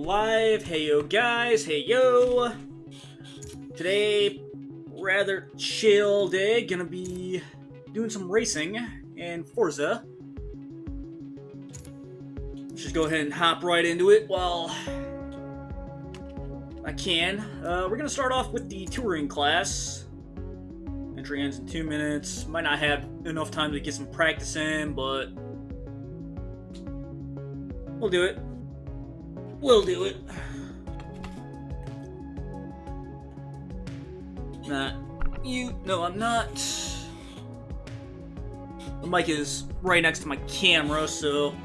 live. Hey yo guys, hey yo. Today, rather chill day. Gonna be doing some racing in Forza. Let's just go ahead and hop right into it while I can. We're gonna start off with the touring class. Entry ends in 2 minutes. Might not have enough time to get some practice in, but we'll do it. We'll do it. Not you. No, I'm not. The mic is right next to my camera, so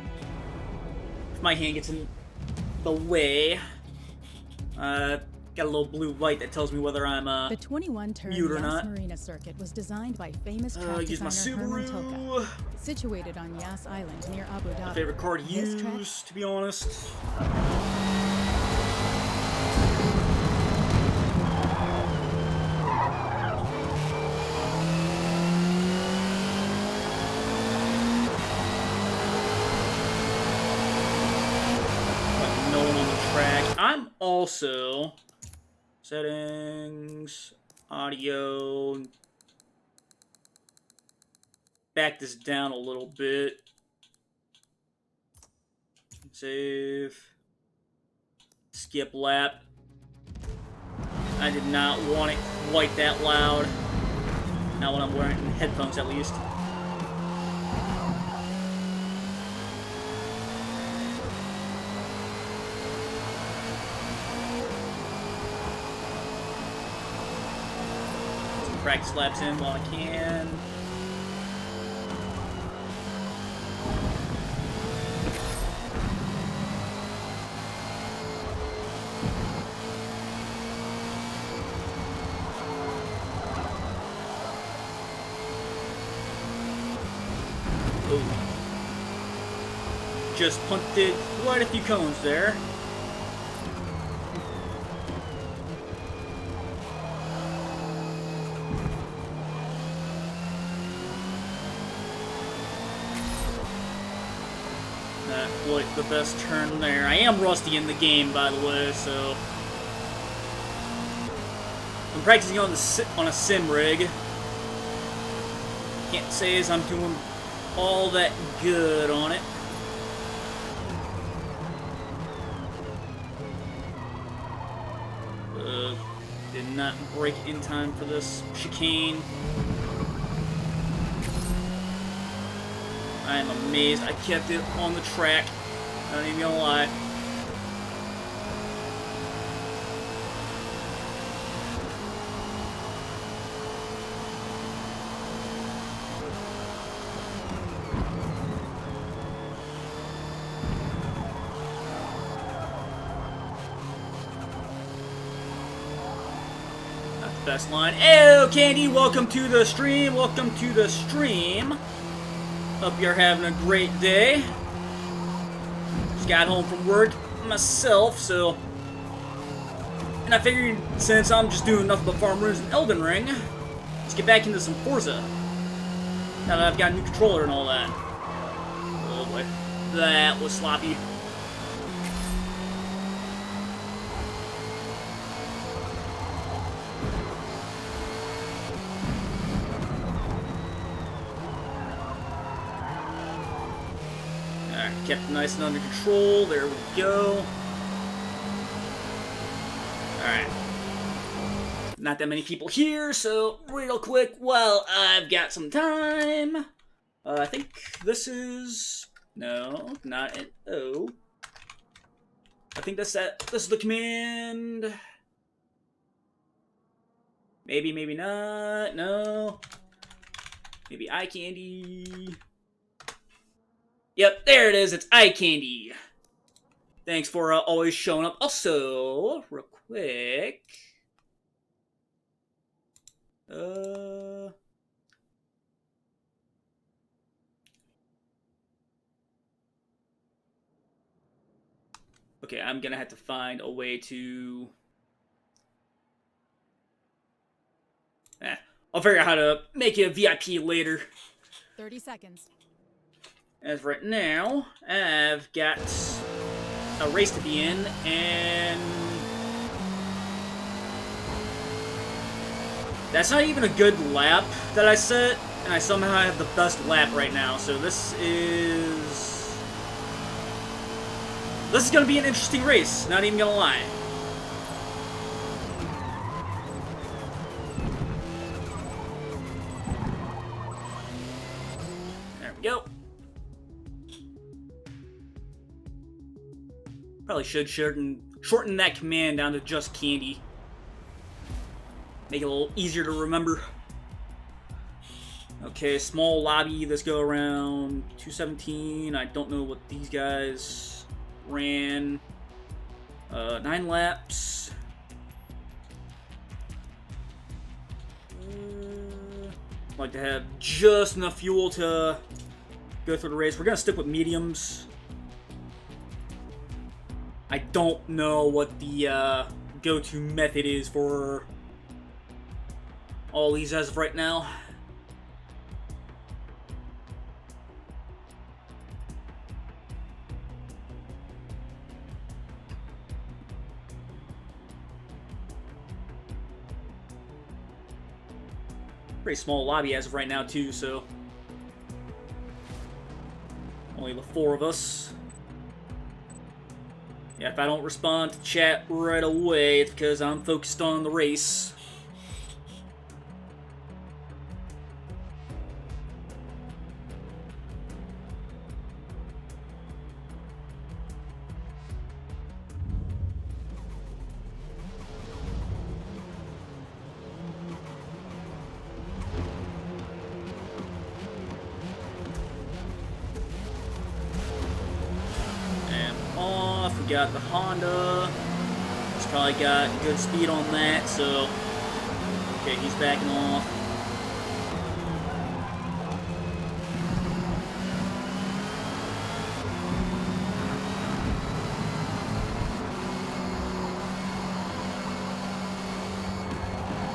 if my hand gets in the way, got a little blue light that tells me whether I'm the 21-turn mute or not. Yas Marina circuit was designed by famous track Use my designer Herman Subaru. Tilke. Situated on Yas Island near Abu Dhabi. My favorite car to This track use, to be honest. No one on the track. I'm also settings, audio. Back this down a little bit. Save. Skip lap. I did not want it quite that loud. Not when I'm wearing headphones, at least. Some practice laps in while I can. Just punted quite a few cones there. Not quite the best turn there. I am rusty in the game, by the way, so I'm practicing on a sim rig. Can't say as I'm doing all that good on it. Did not brake in time for this chicane. I am amazed I kept it on the track. Not even gonna lie. Best line. Ew, Candy, welcome to the stream. Welcome to the stream. Hope you're having a great day. Just got home from work myself, so. And I figured since I'm just doing nothing but farm runs and Elden Ring, let's get back into some Forza. Now that I've got a new controller and all that. Oh boy. That was sloppy. Kept it nice and under control. There we go. Alright. Not that many people here, so real quick, while I've got some time. I think this is... No, not an O. I think this is the command. Maybe, maybe not. No. Maybe eye candy. Yep, there it is. It's eye candy. Thanks for always showing up. Also, real quick. Okay, I'm gonna have to find a way to. I'll figure out how to make you a VIP later. 30 seconds. As right now, I've got a race to be in, and that's not even a good lap that I set, and I somehow have the best lap right now. So this is going to be an interesting race. Not even gonna lie. There we go. Probably should shorten that command down to just Candy. Make it a little easier to remember. Okay, small lobby. Let's go around 217. I don't know what these guys ran. 9 laps. Like to have just enough fuel to go through the race. We're gonna stick with mediums. I don't know what the go-to method is for all these as of right now. Pretty small lobby as of right now too, so only the 4 of us. Yeah, if I don't respond to chat right away, it's because I'm focused on the race. Got the Honda. He's probably got good speed on that, so okay, he's backing off.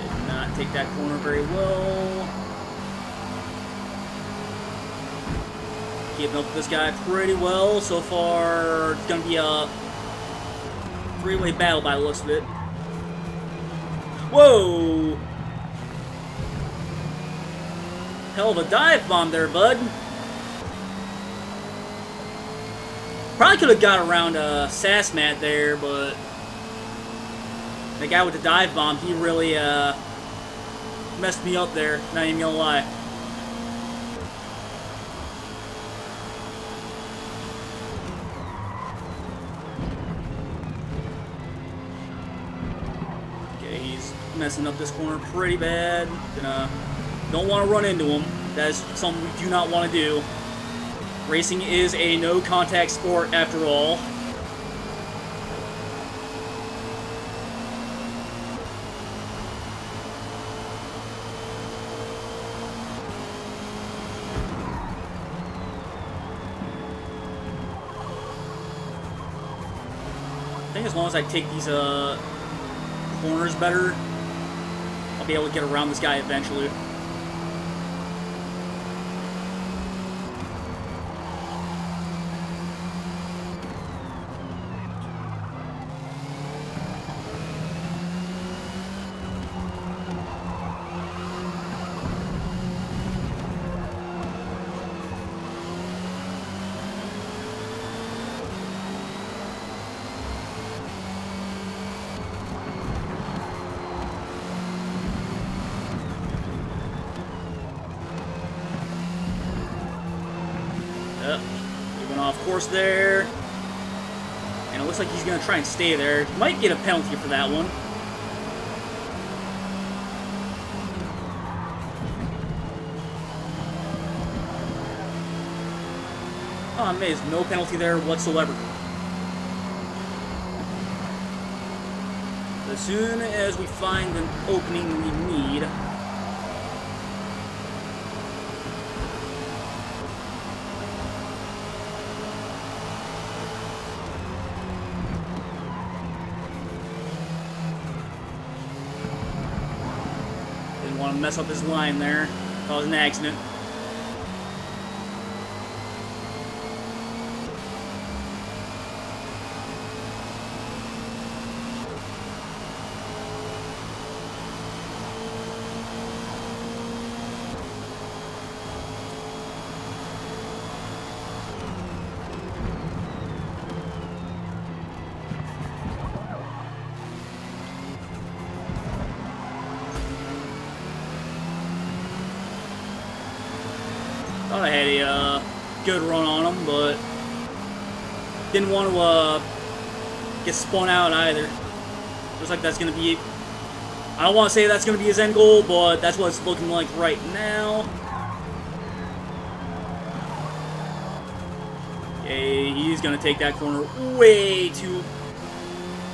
Did not take that corner very well. Keeping up with this guy pretty well so far. It's gonna be a 3-way battle by the looks of it. Whoa! Hell of a dive bomb there, bud. Probably could have got around Sassmat there, but the guy with the dive bomb, he really messed me up there, not even gonna lie. Messing up this corner pretty bad. Don't want to run into him. That's something we do not want to do. Racing is a no-contact sport after all. I think as long as I take these corners better, I'll be able to get around this guy eventually. Moving off course there. And it looks like he's going to try and stay there. He might get a penalty for that one. Oh, amazing. No penalty there whatsoever. As soon as we find an opening we need, didn't want to mess up his line there, cause an accident. Thought I had a good run on him, but didn't want to get spun out either. Looks like that's going to be... I don't want to say that's going to be his end goal, but that's what it's looking like right now. Okay, he's going to take that corner way too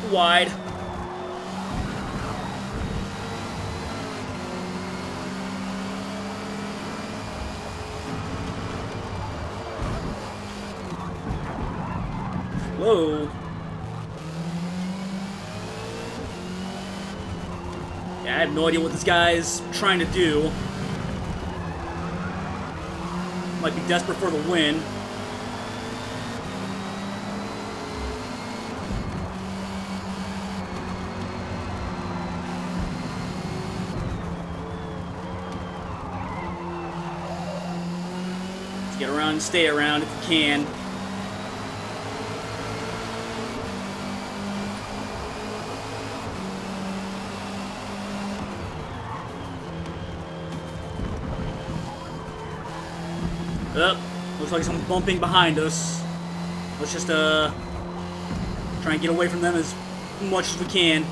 wide. Whoa. Yeah, I have no idea what this guy's trying to do. Might be desperate for the win. Let's get around and stay around if you can. Looks like someone's bumping behind us. Let's just try and get away from them as much as we can.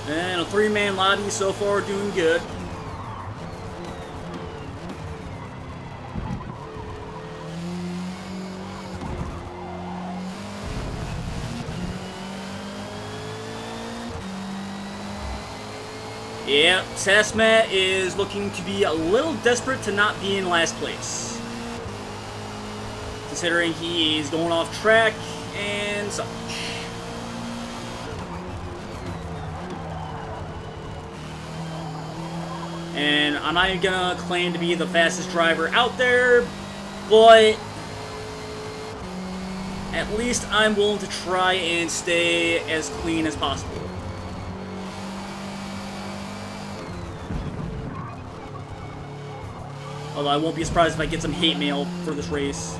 And a three-man lobby so far, doing good. Yeah, Sasmat is looking to be a little desperate to not be in last place, considering he is going off track and such. And I'm not even gonna claim to be the fastest driver out there, but at least I'm willing to try and stay as clean as possible. Although I won't be surprised if I get some hate mail for this race.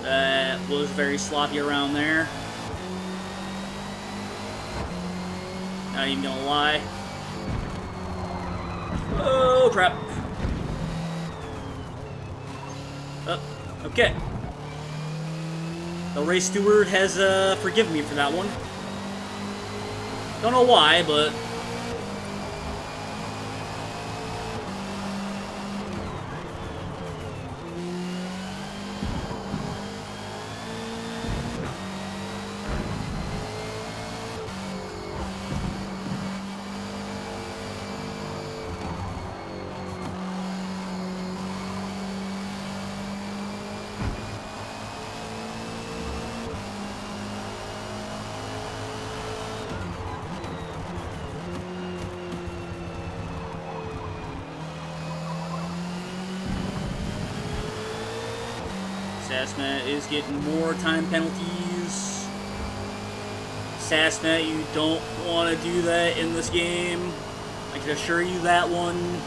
That was very sloppy around there. Not even gonna lie. Oh, crap. Oh, okay. The race steward has forgiven me for that one. Don't know why, but... Sasmat is getting more time penalties. Sasmat, you don't want to do that in this game. I can assure you that one.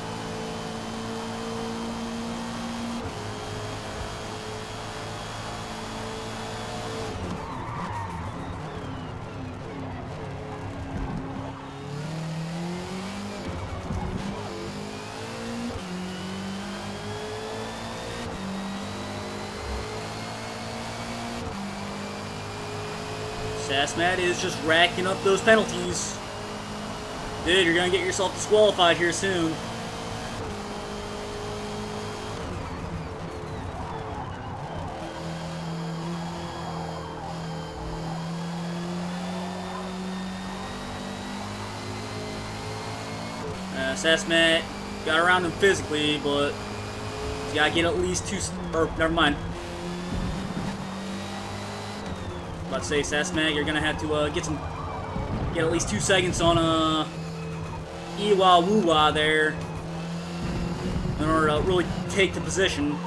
Sasmat is just racking up those penalties. Dude, you're gonna get yourself disqualified here soon. Sasmat got around him physically, but he's gotta get at least two, or never mind. About to say, Sasmat, you're gonna have to get at least 2 seconds on Iwa Wuwa there in order to really take the position.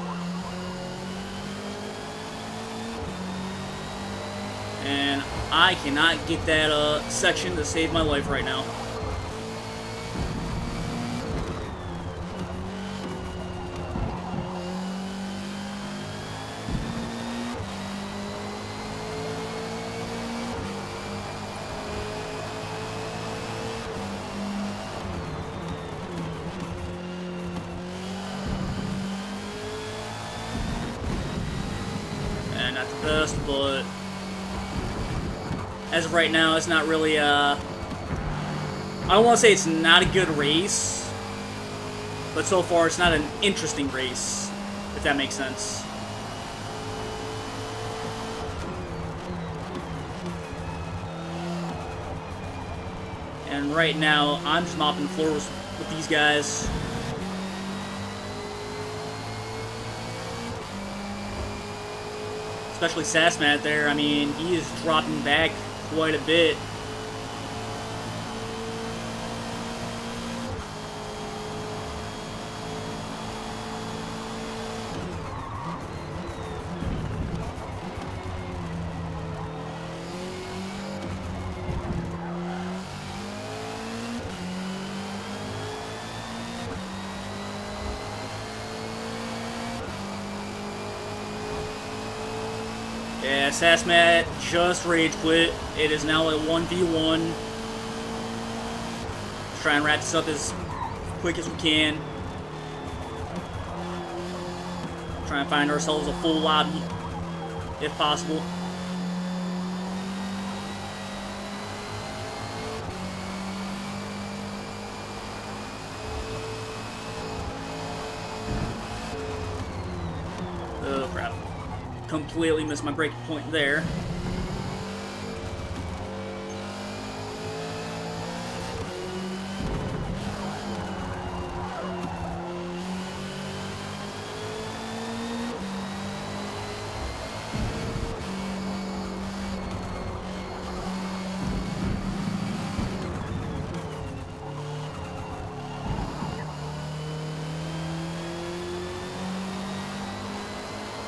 And I cannot get that section to save my life right now. And not the best, but as of right now, it's not really, I don't want to say it's not a good race, but so far it's not an interesting race, if that makes sense. And right now, I'm just mopping the floor with these guys. Especially Sasmat there. I mean, he is dropping back quite a bit. Yeah, Sasmat just rage quit. It is now a 1v1. Let's try and wrap this up as quick as we can. Try and find ourselves a full lobby, if possible. Oh, crap. Completely missed my breaking point there.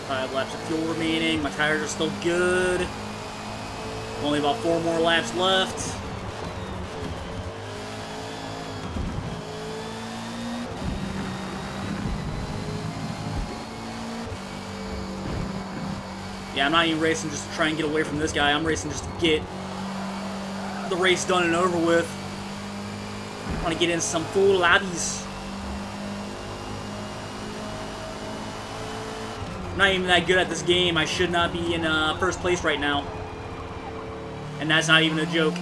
Five laps of fuel remaining. My tires are still good. Only about 4 more laps left. Yeah, I'm not even racing just to try and get away from this guy. I'm racing just to get the race done and over with. I want to get in some full lobbies. I'm not even that good at this game. I should not be in first place right now. And that's not even a joke.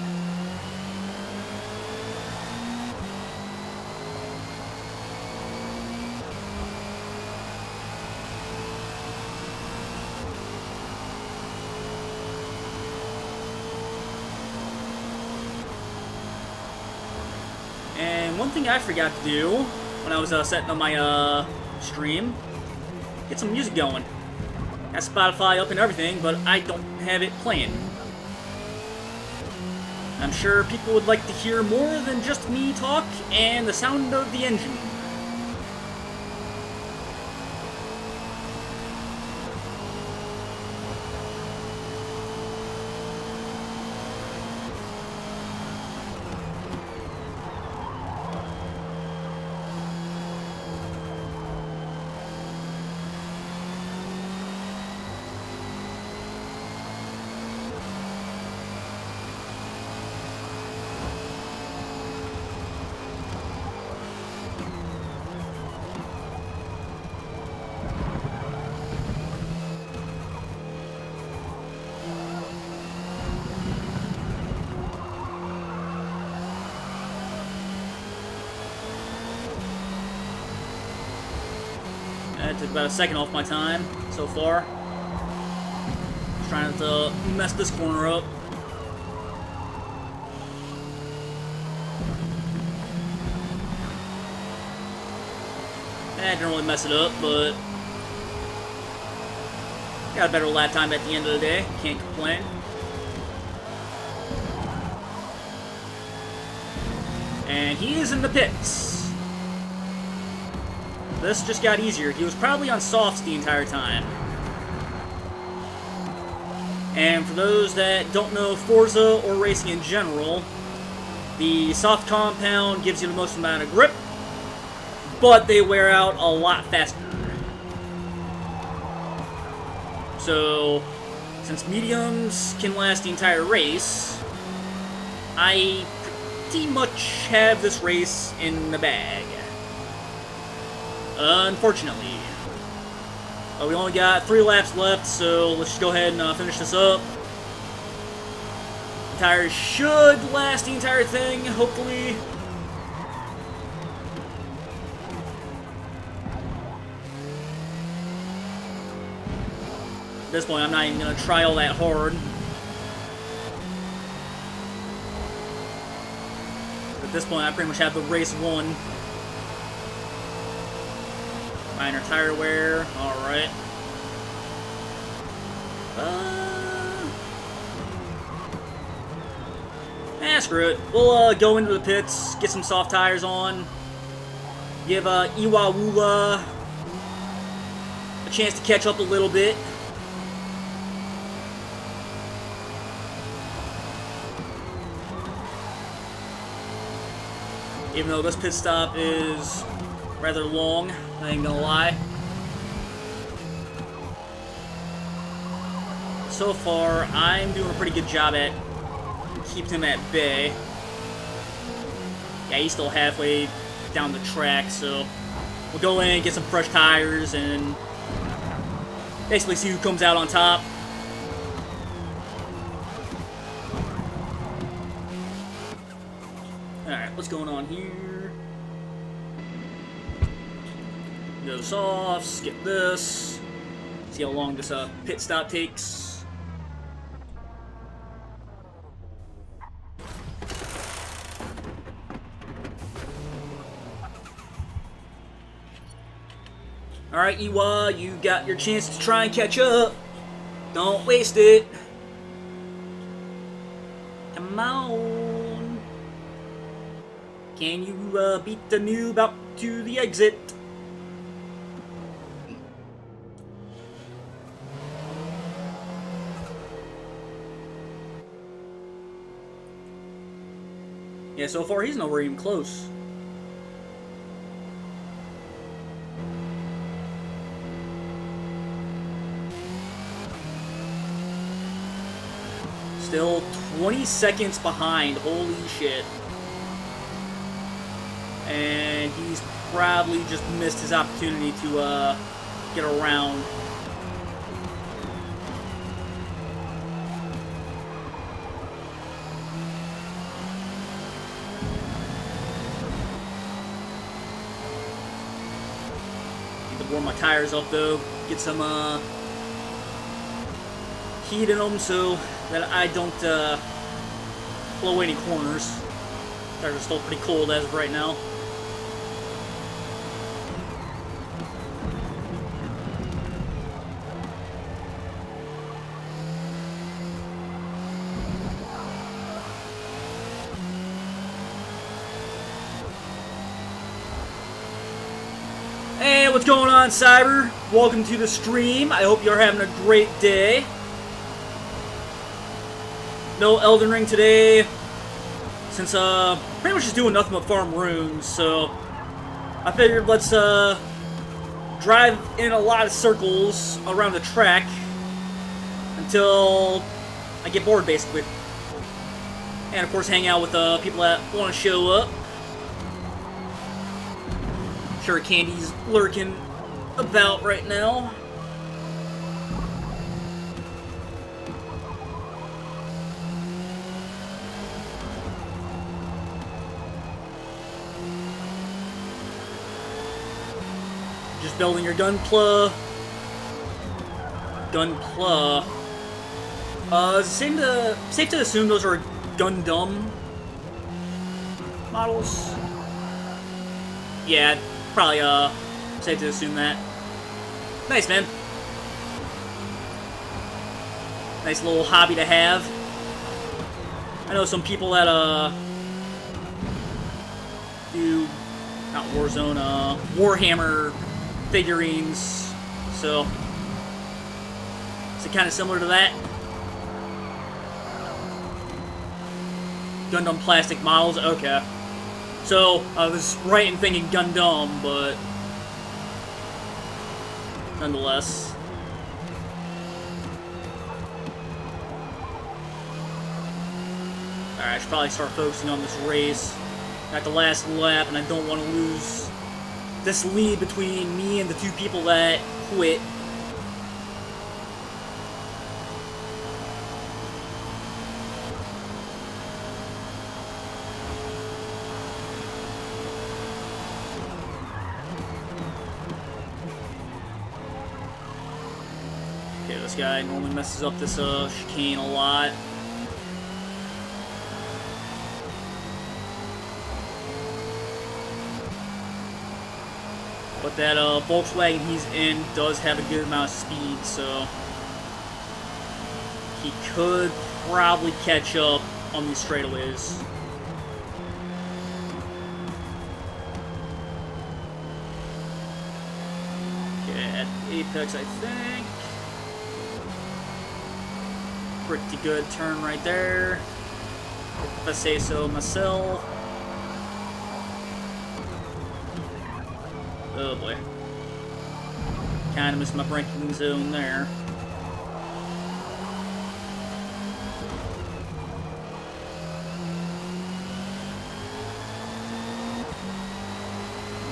And one thing I forgot to do when I was setting up my stream, get some music going. Got Spotify up and everything, but I don't have it playing. I'm sure people would like to hear more than just me talk and the sound of the engine. That took about a second off my time so far. Trying to mess this corner up. I didn't really mess it up, but got a better lap time at the end of the day. Can't complain. And he is in the pits. This just got easier. He was probably on softs the entire time. And for those that don't know Forza or racing in general, the soft compound gives you the most amount of grip, but they wear out a lot faster. So, since mediums can last the entire race, I pretty much have this race in the bag. Unfortunately. But we only got 3 laps left, so let's just go ahead and finish this up. The tires should last the entire thing, hopefully. At this point, I'm not even going to try all that hard. At this point, I pretty much have the race won. Minor tire wear, alright. Screw it. We'll go into the pits, get some soft tires on, give Iwawula a chance to catch up a little bit. Even though this pit stop is rather long, I ain't gonna lie. So far, I'm doing a pretty good job at keeping him at bay. Yeah, he's still halfway down the track, so we'll go in, get some fresh tires, and basically see who comes out on top. Alright, what's going on here? Go soft, skip this. See how long this pit stop takes. Alright, Iwa, you got your chance to try and catch up. Don't waste it. Come on. Can you beat the noob out to the exit? Yeah, so far he's nowhere even close. Still 20 seconds behind, holy shit. And he's probably just missed his opportunity to get around. Need to warm my tires up though, get some heat in them so that I don't blow any corners. Tires are still pretty cold as of right now. Hey, what's going on, Cyber? Welcome to the stream. I hope you're having a great day. No Elden Ring today, since pretty much just doing nothing but farm runes, so I figured let's drive in a lot of circles around the track until I get bored, basically. And of course hang out with people that want to show up. I'm sure Candy's lurking about right now. Just building your Gunpla. Safe to assume those are Gundam models. Yeah, probably safe to assume that. Nice, man. Nice little hobby to have. I know some people that do, not Warzone, Warhammer figurines. So, is it kind of similar to that? Gundam plastic models? Okay. So, I was right in thinking Gundam, but nonetheless. Alright, I should probably start focusing on this race. At the last lap, and I don't want to lose this lead between me and the two people that quit. Okay, this guy normally messes up this chicane a lot. But that Volkswagen he's in does have a good amount of speed, so he could probably catch up on these straightaways. Okay, at Apex, I think. Pretty good turn right there, if I say so myself. Oh boy. Kinda missed my braking zone there.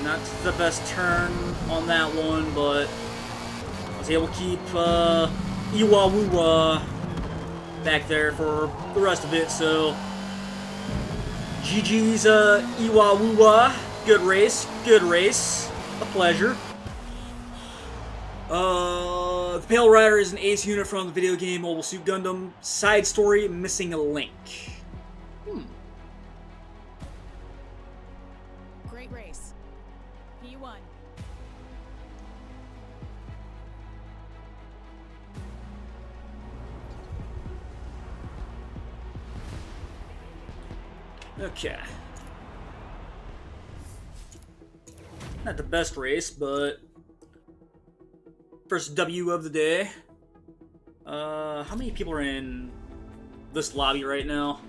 Not the best turn on that one, but I was able to keep Iwawuwa back there for the rest of it, so GG's Iwawuwa. Good race, good race. A pleasure. The Pale Rider is an ace unit from the video game Mobile Suit Gundam. Side story, missing a link. Great race. He won. Okay. Not the best race, but first W of the day. How many people are in this lobby right now?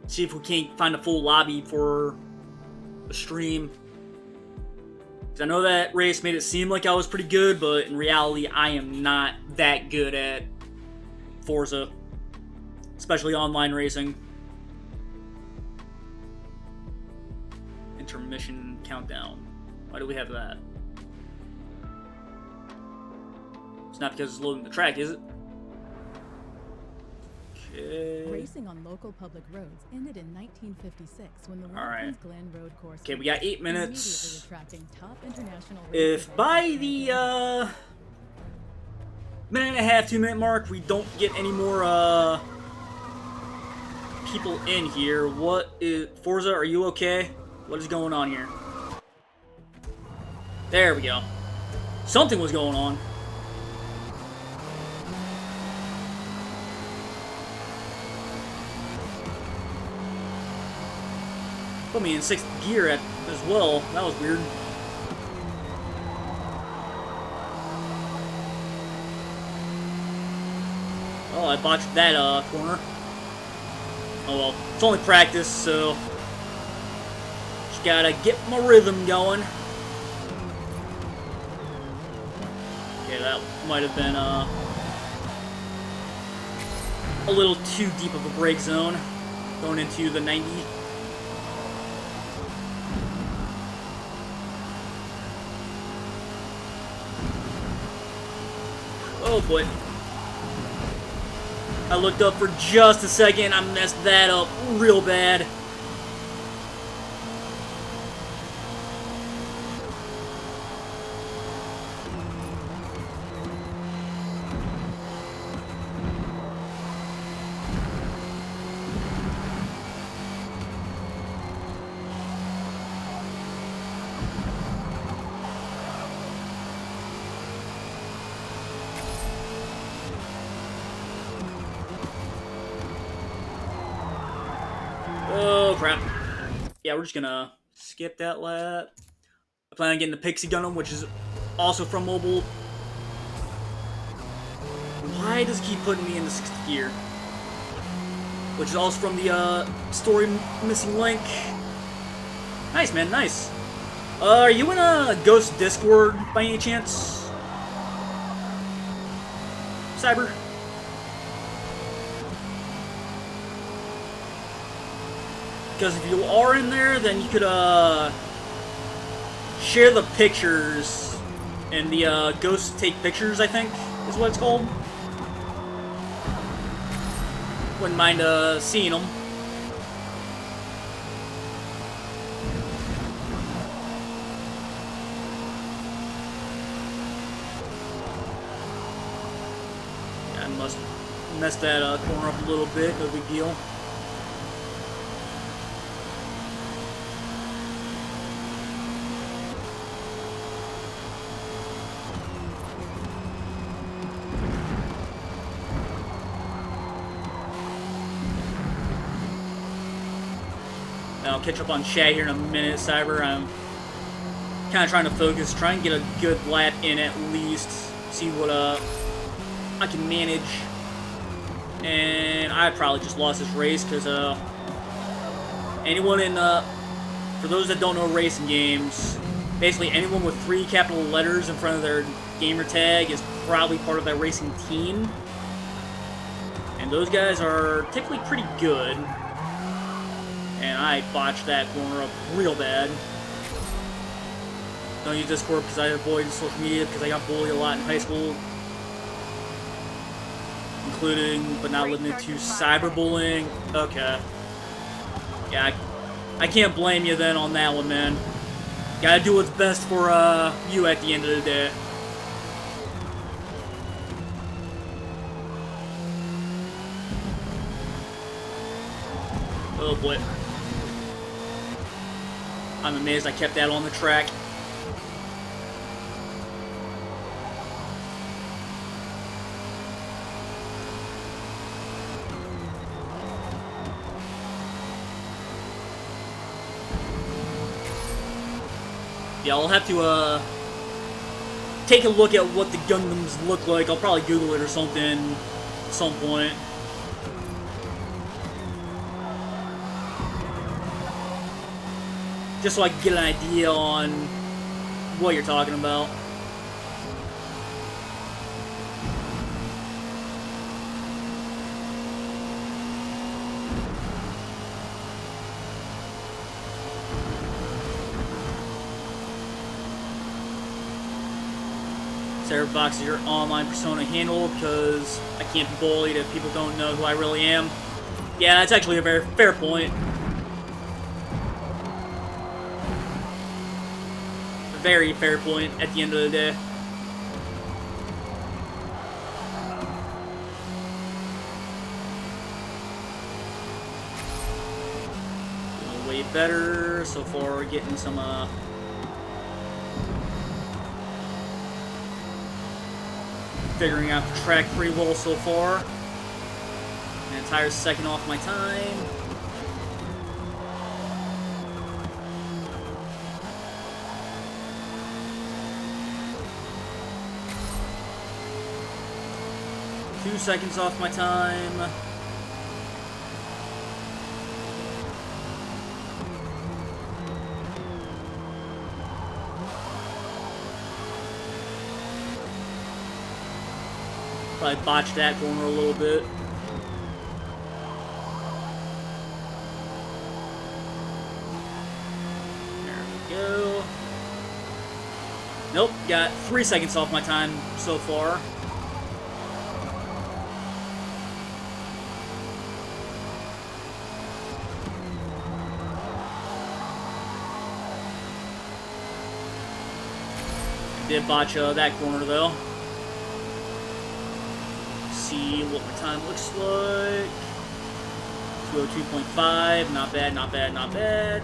See if we can't find a full lobby for the stream. 'Cause I know that race made it seem like I was pretty good, but in reality, I am not that good at Forza, especially online racing. Intermission countdown. Why do we have that? It's not because it's loading the track, is it? Okay. Racing on local public roads ended in 1956 when the Alright. Watkins Glen Road course. Okay, we got 8 immediately minutes. attracting top international If racers by and the minute and a half, 2 minute mark, we don't get any more people in here, what is Forza? Are you okay? What is going on here? There we go. Something was going on. Put me in 6th gear as well. That was weird. Oh, I botched that corner. Oh well, it's only practice, so just gotta get my rhythm going. Okay, that might have been a little too deep of a brake zone, going into the 90. Oh boy. I looked up for just a second, I messed that up real bad. crap. Yeah, we're just gonna skip that lap. I plan on getting the Pixie Gundam, which is also from mobile. Why does it keep putting me in the 6th gear? Which is also from the story missing link. Nice, man, nice. Are you in a Ghost Discord by any chance? Cyber? Because if you are in there, then you could share the pictures in the Ghost Take Pictures, I think, is what it's called. Wouldn't mind seeing them. Yeah, I must mess that corner up a little bit, no big deal. I'll catch up on chat here in a minute, Cyber. I'm kind of trying to focus, try and get a good lap in at least, see what I can manage. And I probably just lost this race because anyone in for those that don't know racing games, basically anyone with 3 capital letters in front of their gamer tag is probably part of that racing team. And those guys are typically pretty good. And I botched that corner up real bad. Don't use Discord because I avoid social media because I got bullied a lot in high school. Including, but not limited to, cyberbullying. Okay. Yeah, I can't blame you then on that one, man. Gotta do what's best for you at the end of the day. Oh boy. I'm amazed I kept that on the track. Yeah, I'll have to take a look at what the Gundams look like. I'll probably Google it or something at some point. Just so I can get an idea on what you're talking about. Cyberfox is your online persona handle because I can't be bullied if people don't know who I really am. Yeah, that's actually a very fair point. Very fair point at the end of the day. Doing way better so far. We're getting some figuring out the track pretty well so far. An entire second off my time. Two seconds off my time. Probably botched that corner a little bit. There we go. Nope, got 3 seconds off my time so far. Did botch that corner though. See what my time looks like. 202.5. Not bad, not bad, not bad.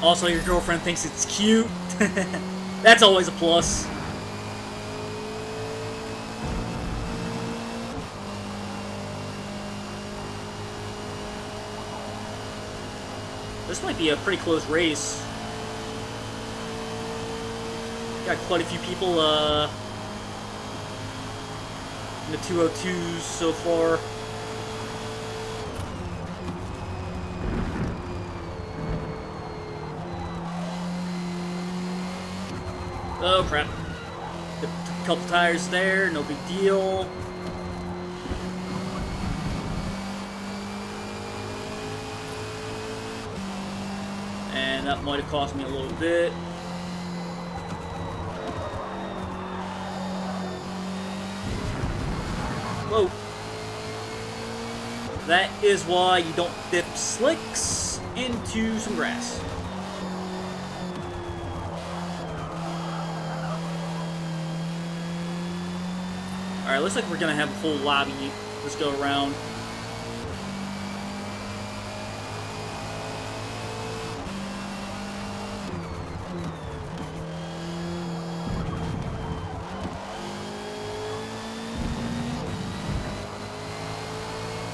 Also, your girlfriend thinks it's cute. That's always a plus. This might be a pretty close race. Got quite a few people in the 202s so far. Oh crap. Took a couple tires there, no big deal. And that might have cost me a little bit. Whoa. That is why you don't dip slicks into some grass. Alright, looks like we're gonna have a full lobby this go around.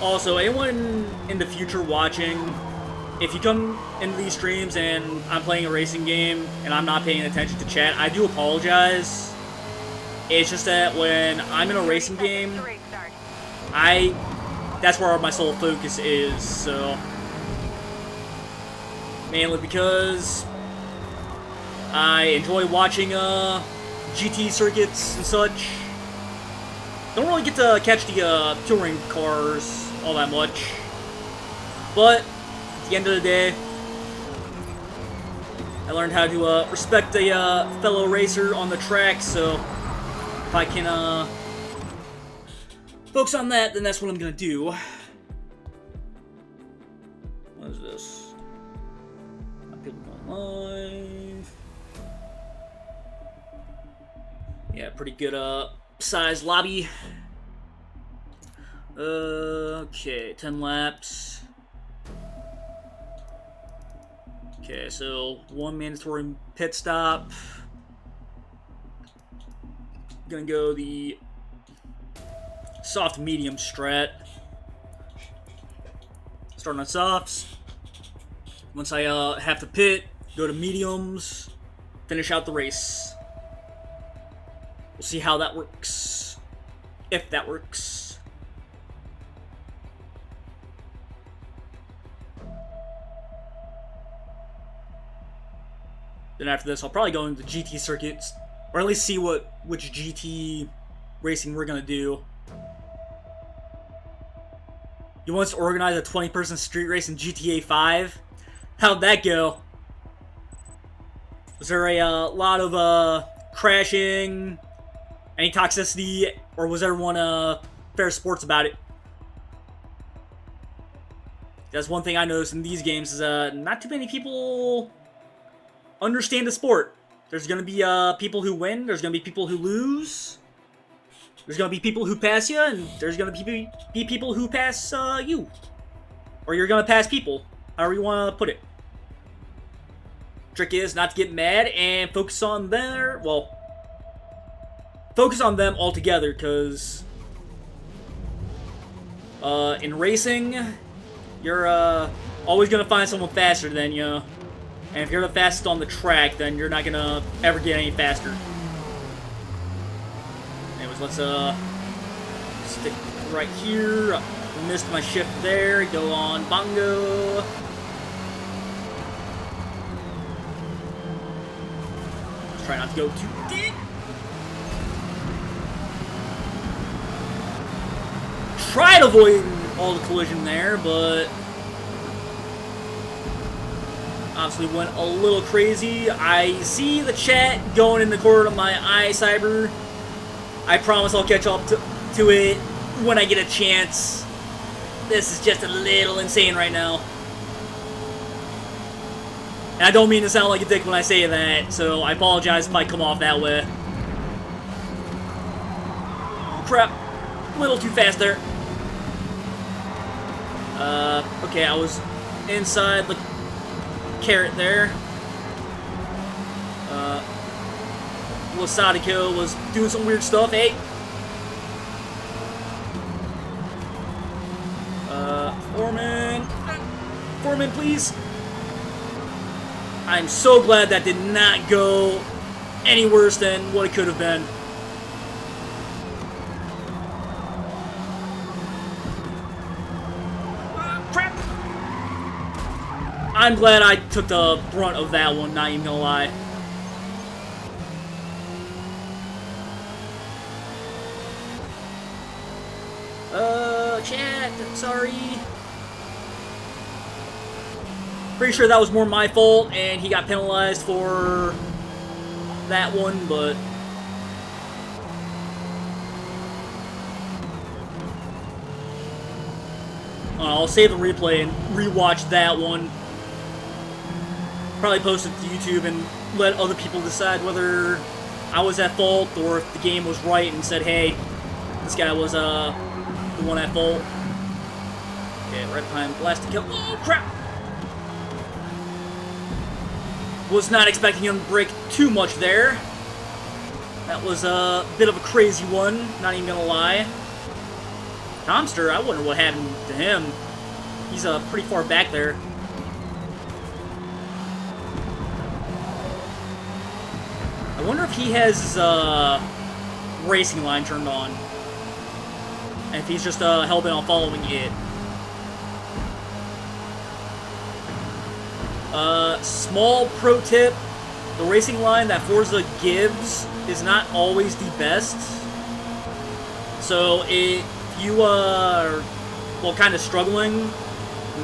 Also, anyone in the future watching, if you come into these streams and I'm playing a racing game and I'm not paying attention to chat, I do apologize. It's just that when I'm in a racing game, that's where my sole focus is, so mainly because I enjoy watching GT circuits and such. Don't really get to catch the touring cars all that much, but at the end of the day, I learned how to respect a fellow racer on the track, so if I can focus on that, then that's what I'm gonna do. What is this? People going live. Yeah, pretty good size lobby. Okay, 10 laps. Okay, so 1 mandatory pit stop. Gonna go the soft medium strat. Starting on softs. Once I have to pit, go to mediums, finish out the race. We'll see how that works. If that works. Then after this, I'll probably go into the GT circuits, or at least see which GT racing we're gonna do. You want us to organize a 20-person street race in GTA 5? How'd that go? Was there a lot of crashing, any toxicity, or was everyone fair sports about it? That's one thing I noticed in these games is not too many people understand the sport. There's gonna be people who win, there's gonna be people who lose, there's gonna be people who pass you, and there's gonna be people who pass you. Or you're gonna pass people, however you wanna put it. Trick is not to get mad and focus on focus on them altogether, because in racing, you're always gonna find someone faster than you. And if you're the fastest on the track, then you're not gonna ever get any faster. Anyways, let's stick right here. Missed my shift there. Go on bongo. Let's try not to go too deep. Try to avoid all the collision there, but obviously went a little crazy. I see the chat going in the corner of my eye, Cyber. I promise I'll catch up to it when I get a chance. This is just a little insane right now. And I don't mean to sound like a dick when I say that, so I apologize if I come off that way. Crap. A little too fast there. Okay, I was inside the carrot there. Lasadico was doing some weird stuff, eh? Foreman, please. I'm so glad that did not go any worse than what it could have been. Crap! I'm glad I took the brunt of that one, not even gonna lie. Chat, sorry. Pretty sure that was more my fault, and he got penalized for that one, but... I'll save the replay and rewatch that one. Probably post it to YouTube and let other people decide whether I was at fault or if the game was right and said, hey, this guy was the one at fault. Okay, right behind Blasted Kill. Oh, crap! Was not expecting him to break too much there. That was a bit of a crazy one, not even gonna lie. Tomster, I wonder what happened to him. He's pretty far back there. I wonder if he has his racing line turned on. And if he's just hell-bent on following it. Small pro tip, the racing line that Forza gives is not always the best. So if you are, well, kind of struggling,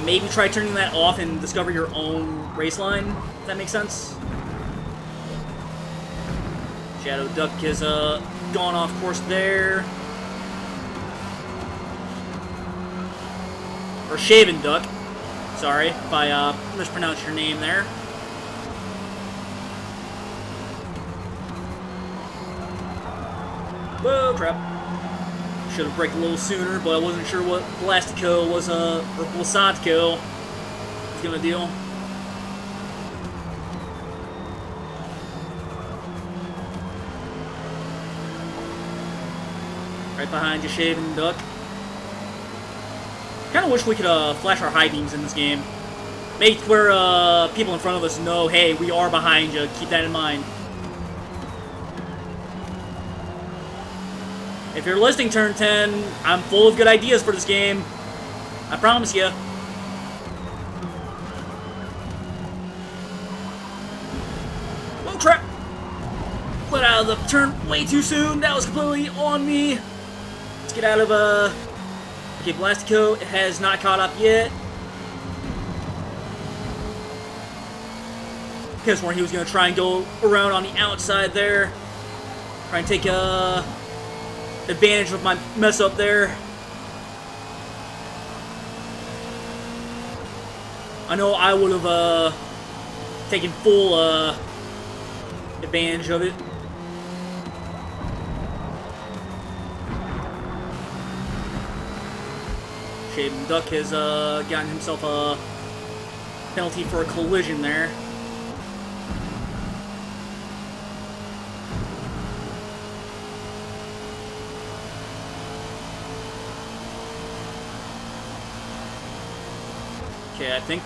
maybe try turning that off and discover your own race line, if that makes sense. Shadow Duck has gone off course there. Or Shaven Duck. Sorry if I mispronounced your name there. Whoa, crap. Should have braked a little sooner, but I wasn't sure what Blastico was, or Blasatico was gonna do. Right behind you, Shaven Duck. Kind of wish we could flash our high beams in this game. Make it where people in front of us know, hey, we are behind you. Keep that in mind. If you're listening, Turn 10, I'm full of good ideas for this game. I promise you. Oh, crap! Let out of the turn way too soon. That was completely on me. Let's get out of, Okay, Blastico has not caught up yet. Could have sworn he was going to try and go around on the outside there. Try and take advantage of my mess up there. I know I would have taken full advantage of it. Shaven Duck has gotten himself a penalty for a collision there. Okay, I think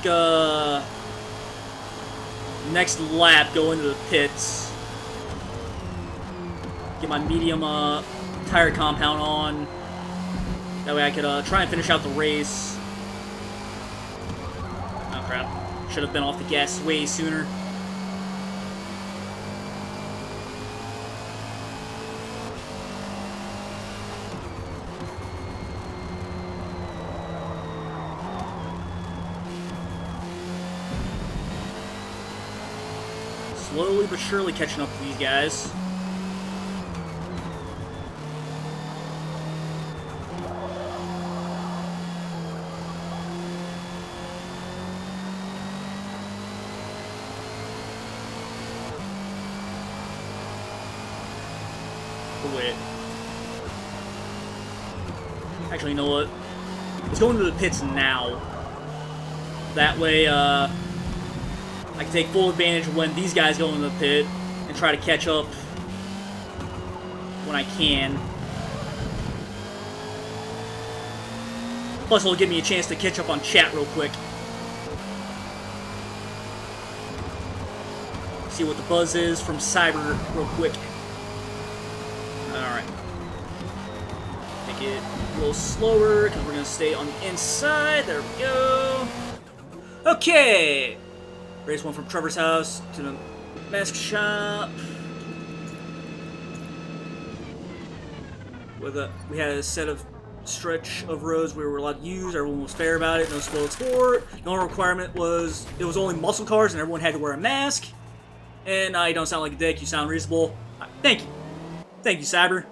next lap go into the pits. Get my medium tire compound on. That way I could try and finish out the race. Oh crap. Should have been off the gas way sooner. Slowly but surely catching up to these guys. Wait. Actually, you know what? Let's go into the pits now. That way, I can take full advantage of when these guys go into the pit and try to catch up when I can. Plus, it'll give me a chance to catch up on chat real quick. See what the buzz is from Cyber real quick. Alright. Make it a little slower because we're going to stay on the inside. There we go. Okay. Race one from Trevor's house to the mask shop. We had a set of stretch of roads we were allowed to use. Everyone was fair about it. No slow sport. The only requirement was it was only muscle cars and everyone had to wear a mask. And you don't sound like a dick. You sound reasonable. Thank you. Thank you, Cyber.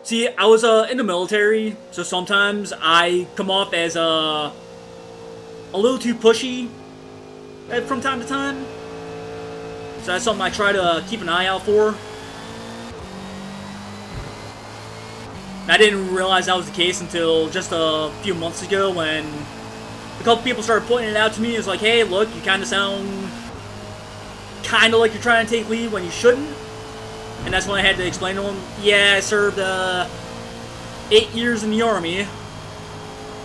See, I was in the military, so sometimes I come off as a little too pushy from time to time. So that's something I try to keep an eye out for. And I didn't realize that was the case until just a few months ago when a couple people started pointing it out to me. It's like, hey, look, you kind of sound kind of like you're trying to take lead when you shouldn't. And that's when I had to explain to them, yeah, I served 8 years in the Army,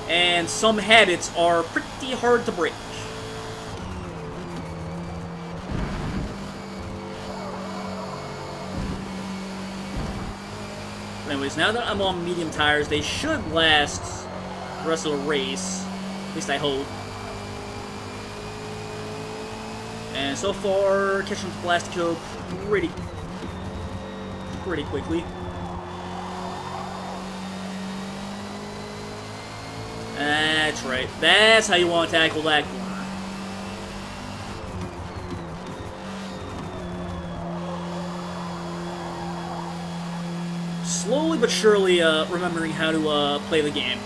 and some habits are pretty hard to break. Anyways, now that I'm on medium tires, they should last the rest of the race. At least I hope. And so far, catching the Plastico pretty quickly. That's right. That's how you want to tackle that corner. Slowly but surely remembering how to play the game.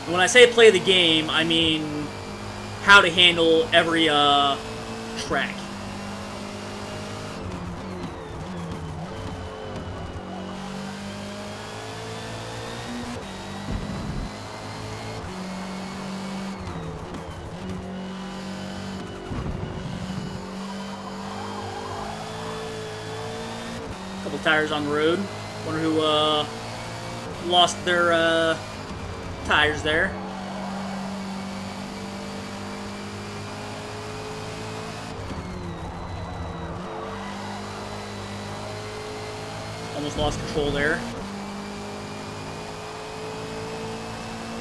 And when I say play the game, I mean how to handle every track. Couple tires on the road. Wonder who lost their tires there. Almost lost control there.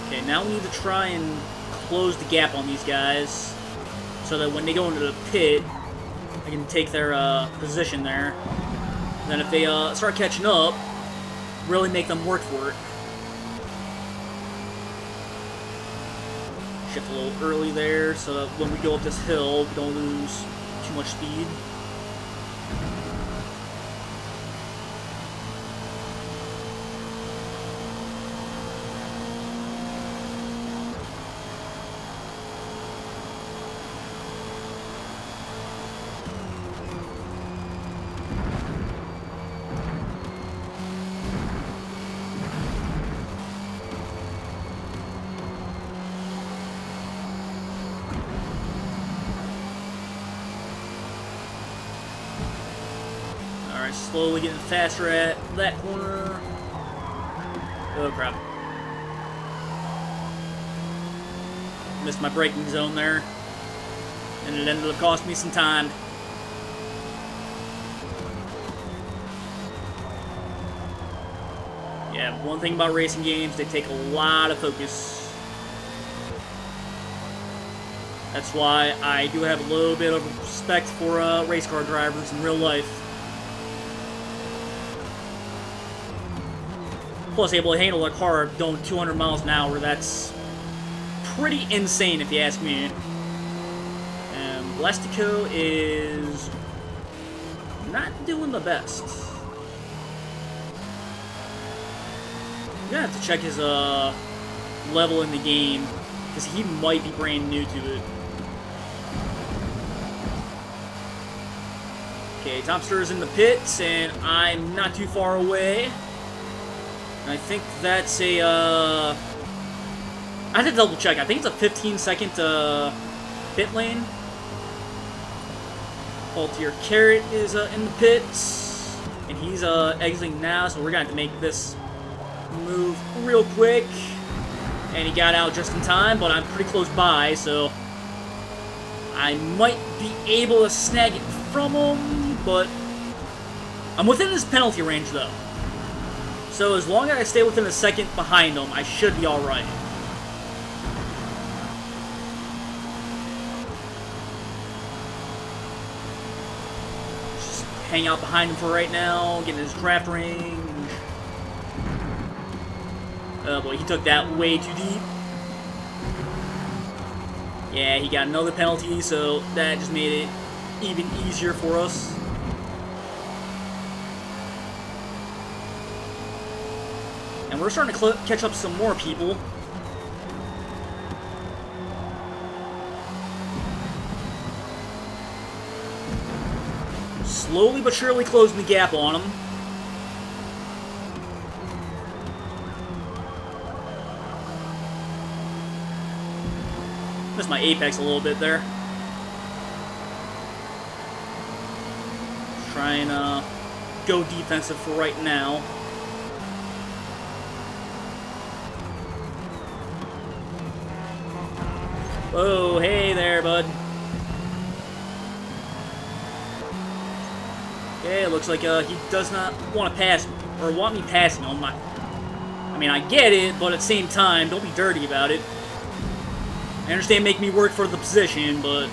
Okay, now we need to try and close the gap on these guys so that when they go into the pit, I can take their position there. And then if they start catching up, really make them work for it. Shift a little early there so that when we go up this hill, we don't lose too much speed. Slowly getting faster at that corner. Oh crap. Missed my braking zone there. And it ended up costing me some time. Yeah, one thing about racing games, they take a lot of focus. That's why I do have a little bit of respect for race car drivers in real life. Plus, able to handle a car going 200 miles an hour. That's pretty insane, if you ask me. And Blastico is not doing the best. I'm gonna have to check his level in the game, because he might be brand new to it. Okay, Tomster's in the pits, and I'm not too far away. I think that's a, I have to double check. I think it's a 15-second pit lane. Altier Carrot is in the pits, and he's exiting now, so we're going to have to make this move real quick. And he got out just in time, but I'm pretty close by, so I might be able to snag it from him, but I'm within his penalty range, though. So as long as I stay within a second behind him, I should be alright. Just hang out behind him for right now, getting his draft range. Oh boy, he took that way too deep. Yeah, he got another penalty, so that just made it even easier for us. And we're starting to catch up some more people. Slowly but surely closing the gap on them. Missed my apex a little bit there. Trying to go defensive for right now. Whoa, hey there, bud. Okay, it looks like he does not want to pass me, or want me passing him. I mean, I get it, but at the same time, don't be dirty about it. I understand making me work for the position, but...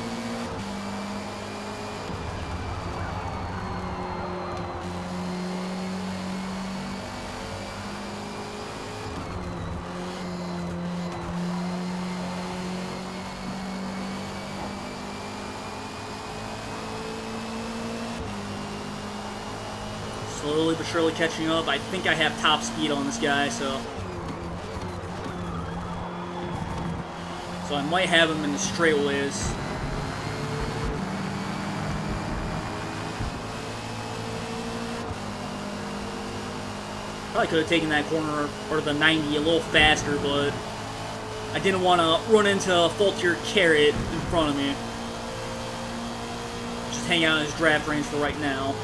slowly but surely catching up. I think I have top speed on this guy, so I might have him in the straightaways. Probably could have taken that corner or the 90 a little faster, but I didn't want to run into a faultier carrot in front of me. Just hang out in his draft range for right now.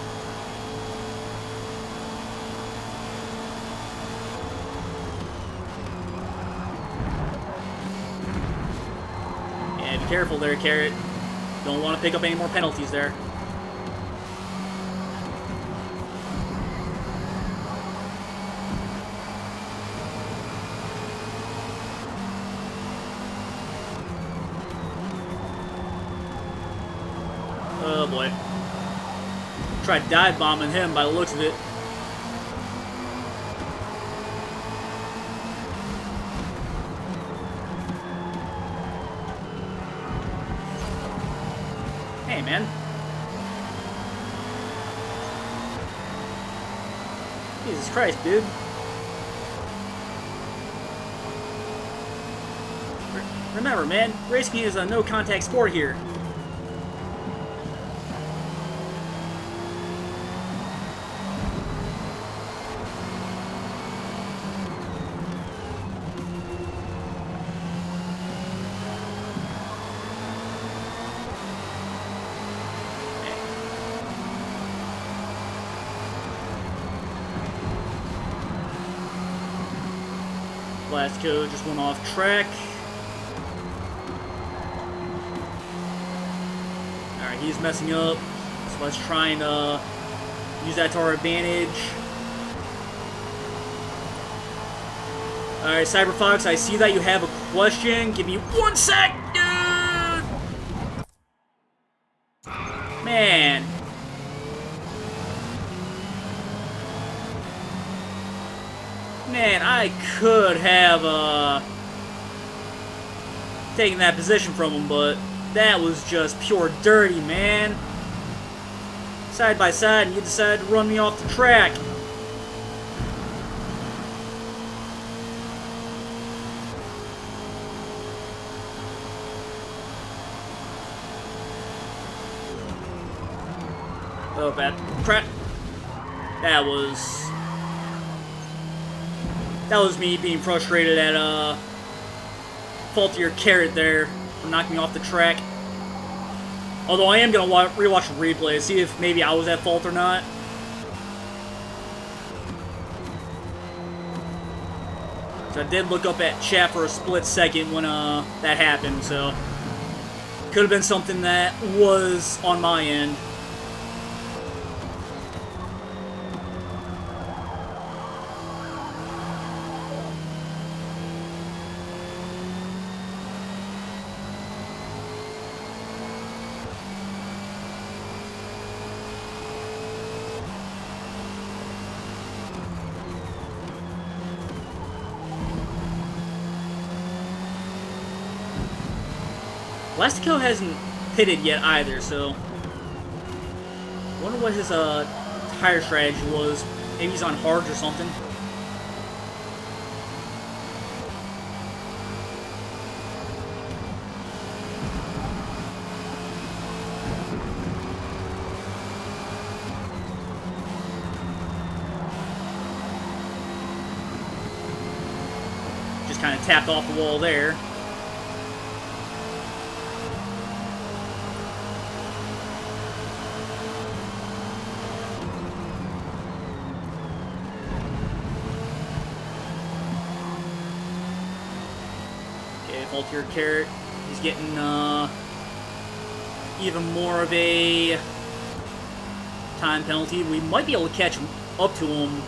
Be careful there, Carrot. Don't want to pick up any more penalties there. Oh boy. Tried dive bombing him by the looks of it. Hey, man. Jesus Christ, dude. Remember, man, racing is a no-contact sport here. Last code just went off track. Alright, he's messing up. So let's try and use that to our advantage. Alright, CyberFox, I see that you have a question. Give me 1 sec, dude! Man. Man, I could have taken that position from him, but that was just pure dirty, man. Side by side, and you decided to run me off the track. Oh, bad crap. That was me being frustrated at faultier carrot there for knocking me off the track. Although I am going to rewatch the replay, see if maybe I was at fault or not. So I did look up at chat for a split second when that happened, so could have been something that was on my end. Blastico hasn't pitted yet either, so wonder what his tire strategy was. Maybe he's on hards or something. Just kind of tapped off the wall there. Faultier Carrot, he's getting even more of a time penalty. We might be able to catch up to him.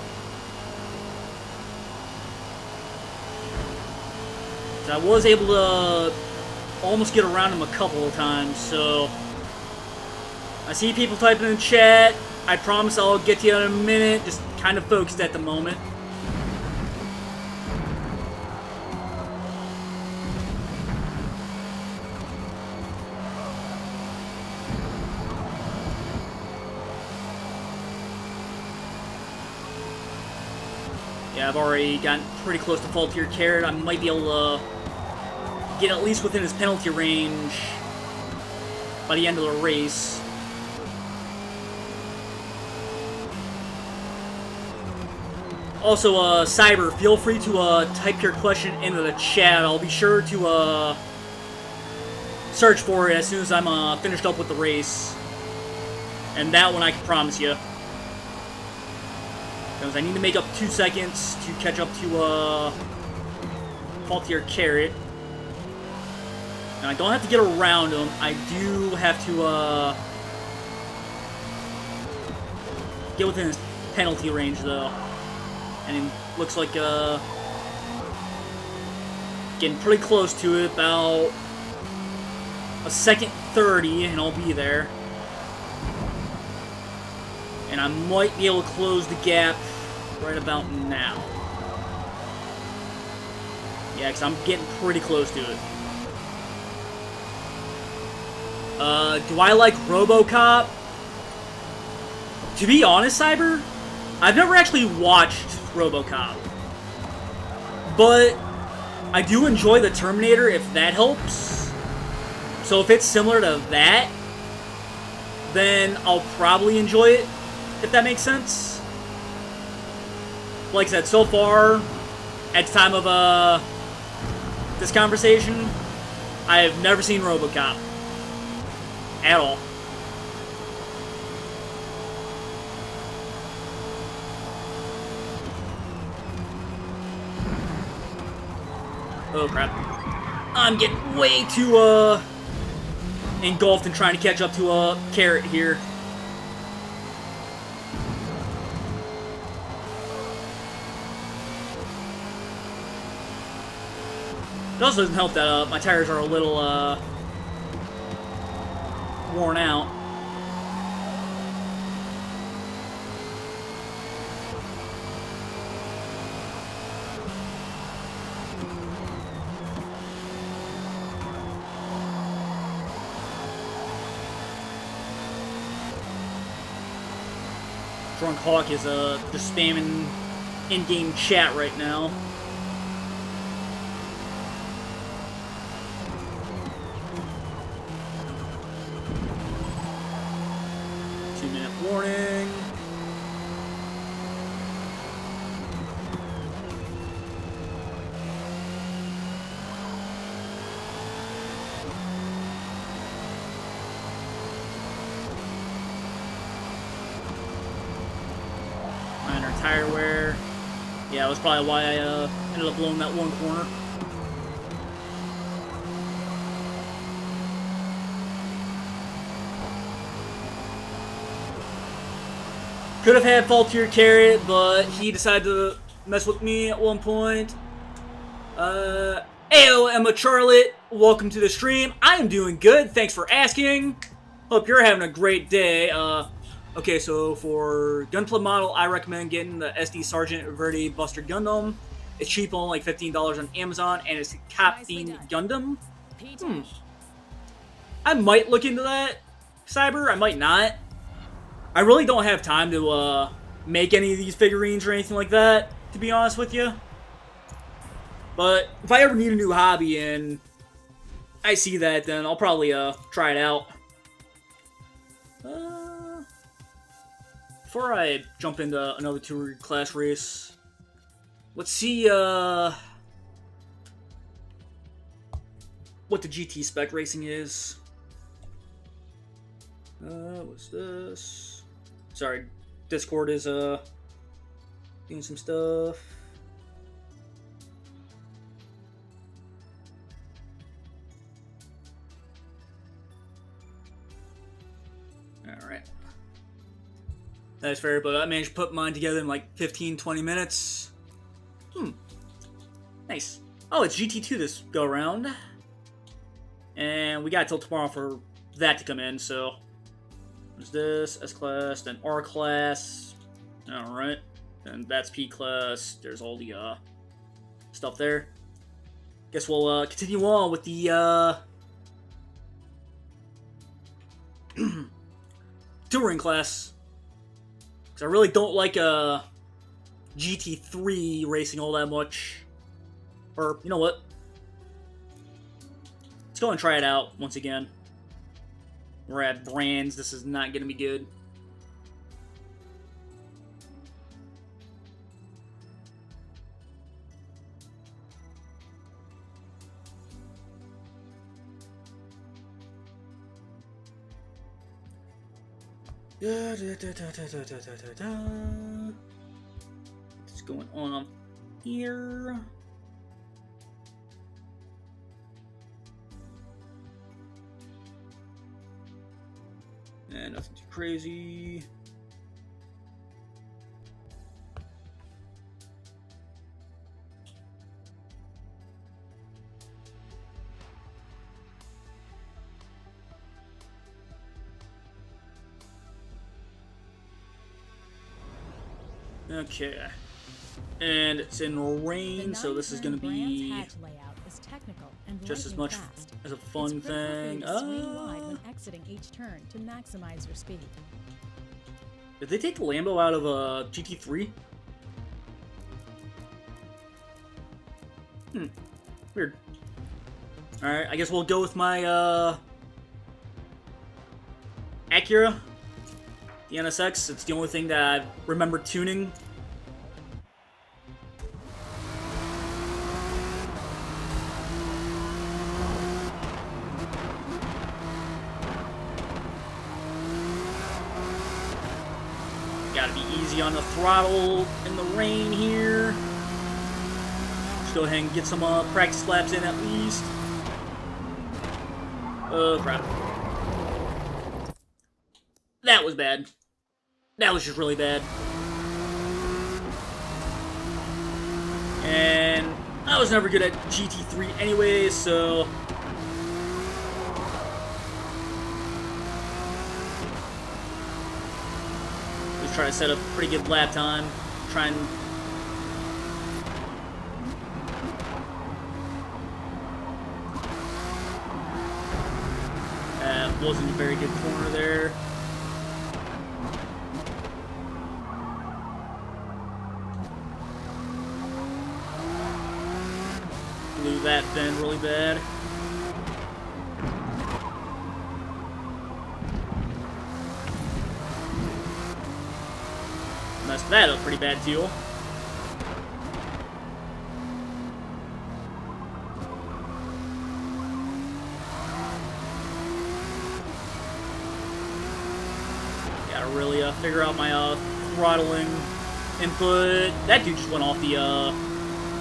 So I was able to almost get around him a couple of times, so I see people typing in chat. I promise I'll get to you in a minute, just kind of focused at the moment. Yeah, I've already gotten pretty close to Faultier Carrot. I might be able to get at least within his penalty range by the end of the race. Also, Cyber, feel free to type your question into the chat. I'll be sure to search for it as soon as I'm finished up with the race. And that one I can promise you. Because I need to make up 2 seconds to catch up to Faultier Carrot. And I don't have to get around him. I do have to get within his penalty range, though. And it looks like getting pretty close to it. About a second 30, and I'll be there. And I might be able to close the gap right about now. Yeah, because I'm getting pretty close to it. Do I like RoboCop? To be honest, Cyber, I've never actually watched RoboCop. But I do enjoy the Terminator, if that helps. So if it's similar to that, then I'll probably enjoy it. If that makes sense. Like I said, so far, at the time of this conversation, I have never seen RoboCop. At all. Oh crap. I'm getting way too engulfed in trying to catch up to Carrot here. It also doesn't help that my tires are a little worn out. Drunk Hawk is just spamming in-game chat right now. Warning. Minor tire wear. Yeah, that was probably why I ended up blowing that one corner. Could have had Faultier Carrot, but he decided to mess with me at one point. Ayo, Emma Charlotte, welcome to the stream. I am doing good, thanks for asking. Hope you're having a great day. Okay, so for Gunpla model, I recommend getting the SD Sergeant Verde Buster Gundam. It's cheap, only like $15 on Amazon, and it's a Cap Fiend Gundam. I might look into that, Cyber. I might not. I really don't have time to make any of these figurines or anything like that, to be honest with you. But if I ever need a new hobby and I see that, then I'll probably try it out. Before I jump into another Tourer class race, let's see what the GT spec racing is. What's this? Sorry, Discord is doing some stuff. Alright. That's fair, but I managed to put mine together in like 15-20 minutes. Nice. Oh, it's GT2 this go around. And we got till tomorrow for that to come in, so. There's this, S-Class, then R-Class. Alright. And that's P-Class. There's all the stuff there. Guess we'll continue on with the touring class. Because I really don't like GT3 racing all that much. Or, you know what? Let's go and try it out once again. We're at Brands. This is not going to be good. What's going on here? And nothing too crazy. Okay. And it's in rain, so this is going to be just as much as a fun thing. When exiting each turn to maximize your speed. Did they take the Lambo out of GT3? Weird. Alright, I guess we'll go with my Acura. The NSX. It's the only thing that I remember tuning. Gotta be easy on the throttle in the rain here. Just go ahead and get some practice laps in at least. Oh, crap. That was bad. That was just really bad. And I was never good at GT3 anyway, so just try to set up a pretty good lap time. Try and wasn't a very good corner there. Blew that bend really bad. Messed that up pretty bad too. Gotta really figure out my throttling input. That dude just went off the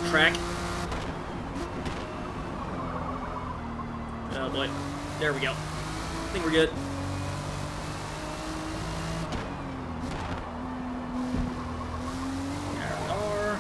track. Oh boy. There we go. I think we're good. There we are.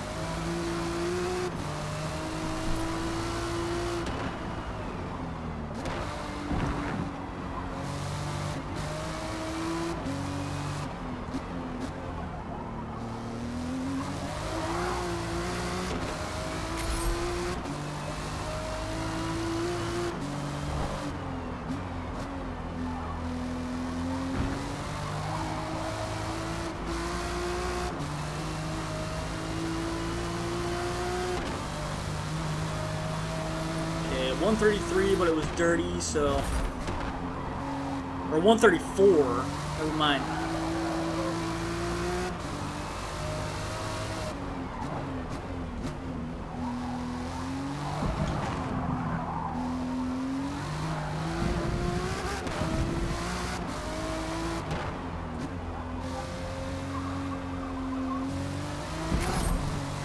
133, but it was dirty, so... Or 134. Never mind.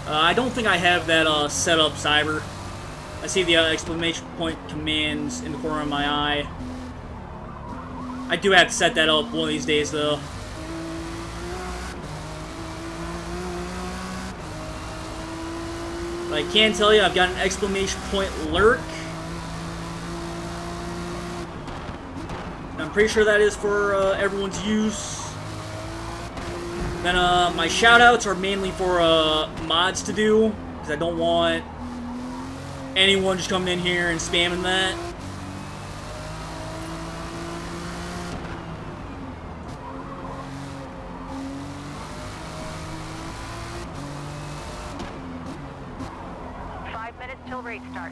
I don't think I have that set up, Cyber. I see the exclamation point commands in the corner of my eye. I do have to set that up one of these days, though. But I can tell you I've got an exclamation point lurk. I'm pretty sure that is for everyone's use. Then my shoutouts are mainly for mods to do, because I don't want anyone just coming in here and spamming that. Till race start.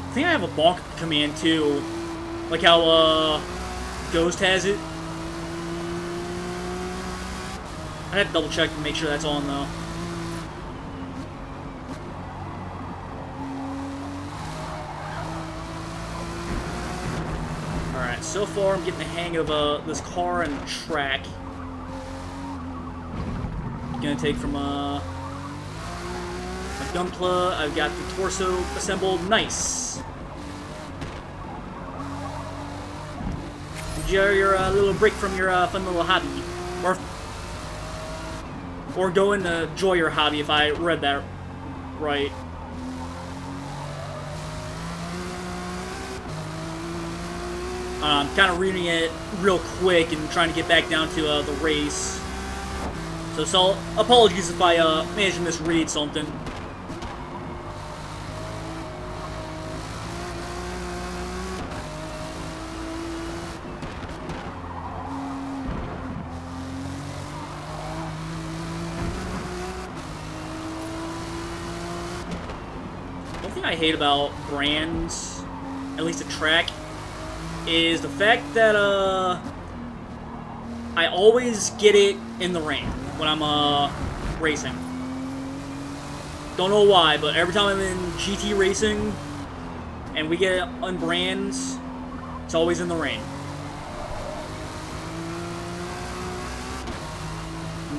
I think I have a balk command too, like how Ghost has it. I have to double check to make sure that's on though. Alright, so far I'm getting the hang of this car and the track. Gonna take from my Gunpla. I've got the torso assembled. Nice. Enjoy your little break from your fun little hobby, or go and enjoy your hobby if I read that right. I'm kind of reading it real quick and trying to get back down to the race. So apologies if I managed to misread something. One thing I hate about brands, at least a track, is the fact that I always get it in the rain when I'm racing. Don't know why, but every time I'm in GT racing and we get it on brands, it's always in the rain.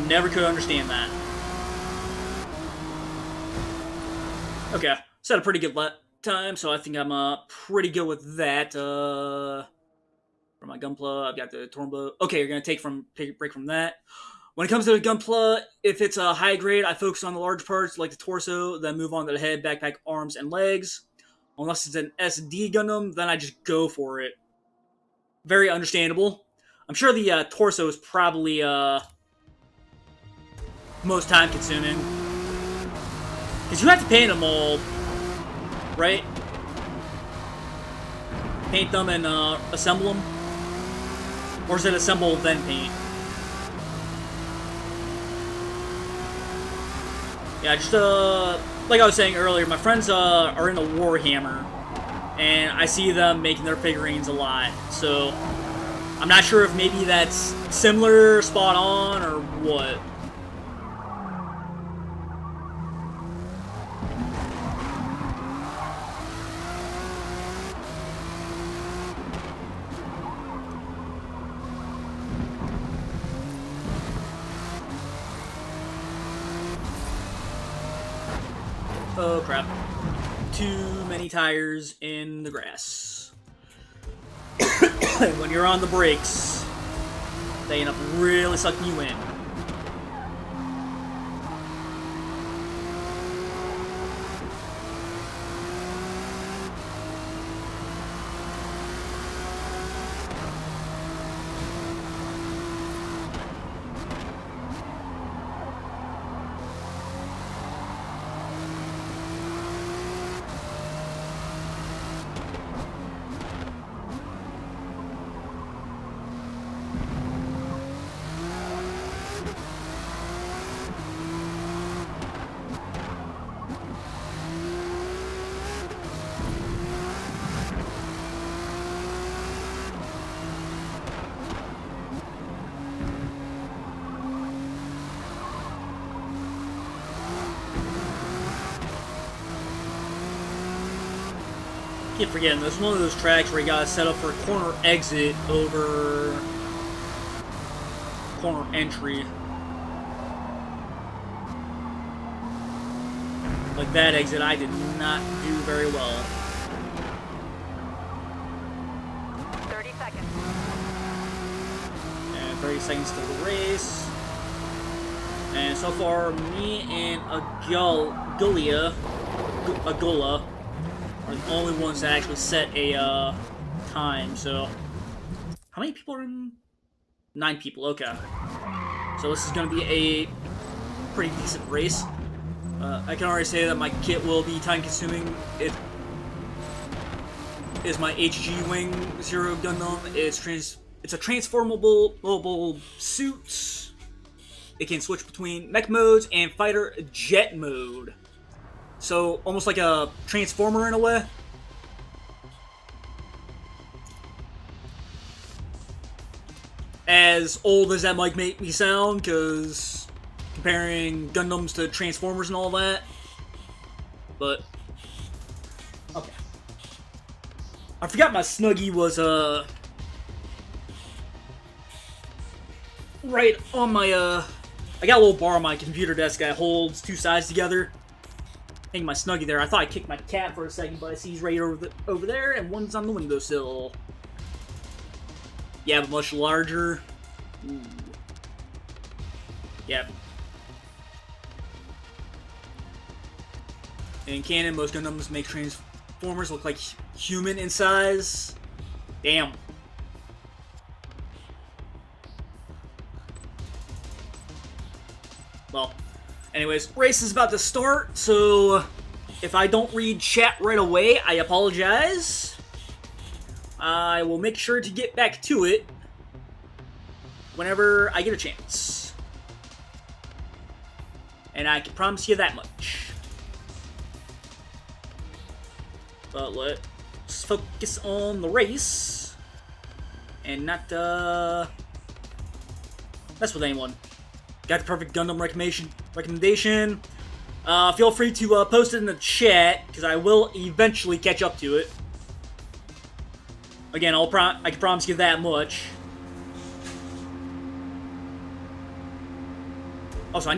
Never could understand that. Okay, set a pretty good time, so I think I'm pretty good with that. For my Gunpla, I've got the Tornblow. Okay, you're gonna take a break from that. When it comes to the Gunpla, if it's a high grade, I focus on the large parts like the torso, then move on to the head, backpack, arms, and legs. Unless it's an SD Gundam, then I just go for it. Very understandable. I'm sure the torso is probably most time consuming, because you have to paint them all, right? Paint them and assemble them? Or is it assemble then paint? Yeah, just like I was saying earlier, my friends are into Warhammer, and I see them making their figurines a lot, so I'm not sure if maybe that's similar, spot on, or what. Oh crap. Too many tires in the grass. When you're on the brakes, they end up really sucking you in. Keep forgetting, this is one of those tracks where you gotta set up for a corner exit over corner entry. Like that exit, I did not do very well. 30 seconds. And 30 seconds to the race. And so far, me and Agula are the only ones that actually set a time. So, how many people are in? 9 people. Okay. So this is going to be a pretty decent race. I can already say that my kit will be time-consuming. It is my HG Wing Zero Gundam. It's a transformable mobile suit. It can switch between mech modes and fighter jet mode. So, almost like a transformer in a way. As old as that might make me sound, because comparing Gundams to Transformers and all that. But, okay. I forgot my Snuggie was, right on my, I got a little bar on my computer desk that holds 2 sides together. Hang my Snuggie there. I thought I kicked my cat for a second, but I see he's right over there, and one's on the windowsill. Yeah, but much larger. Ooh. Yep. In canon, most Gundams make Transformers look like human in size. Damn. Well, anyways, race is about to start, so if I don't read chat right away, I apologize. I will make sure to get back to it whenever I get a chance. And I can promise you that much. But let's focus on the race and not mess with anyone. Got the perfect Gundam recommendation. Feel free to post it in the chat, because I will eventually catch up to it. Again, I can promise you that much. Also,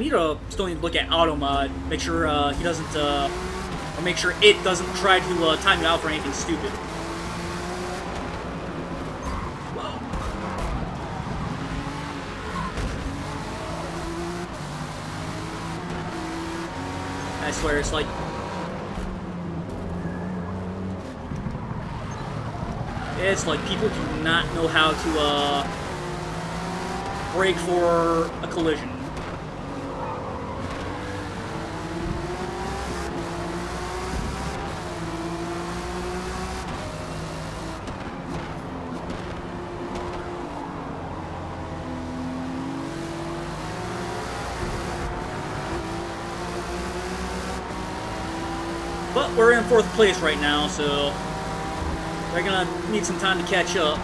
still need to look at Automod. Make sure he doesn't, or make sure it doesn't try to time you out for anything stupid. Whoa. I swear, it's like... It's like people do not know how to, brake for a collision. But we're in 4th place right now, so they're gonna need some time to catch up.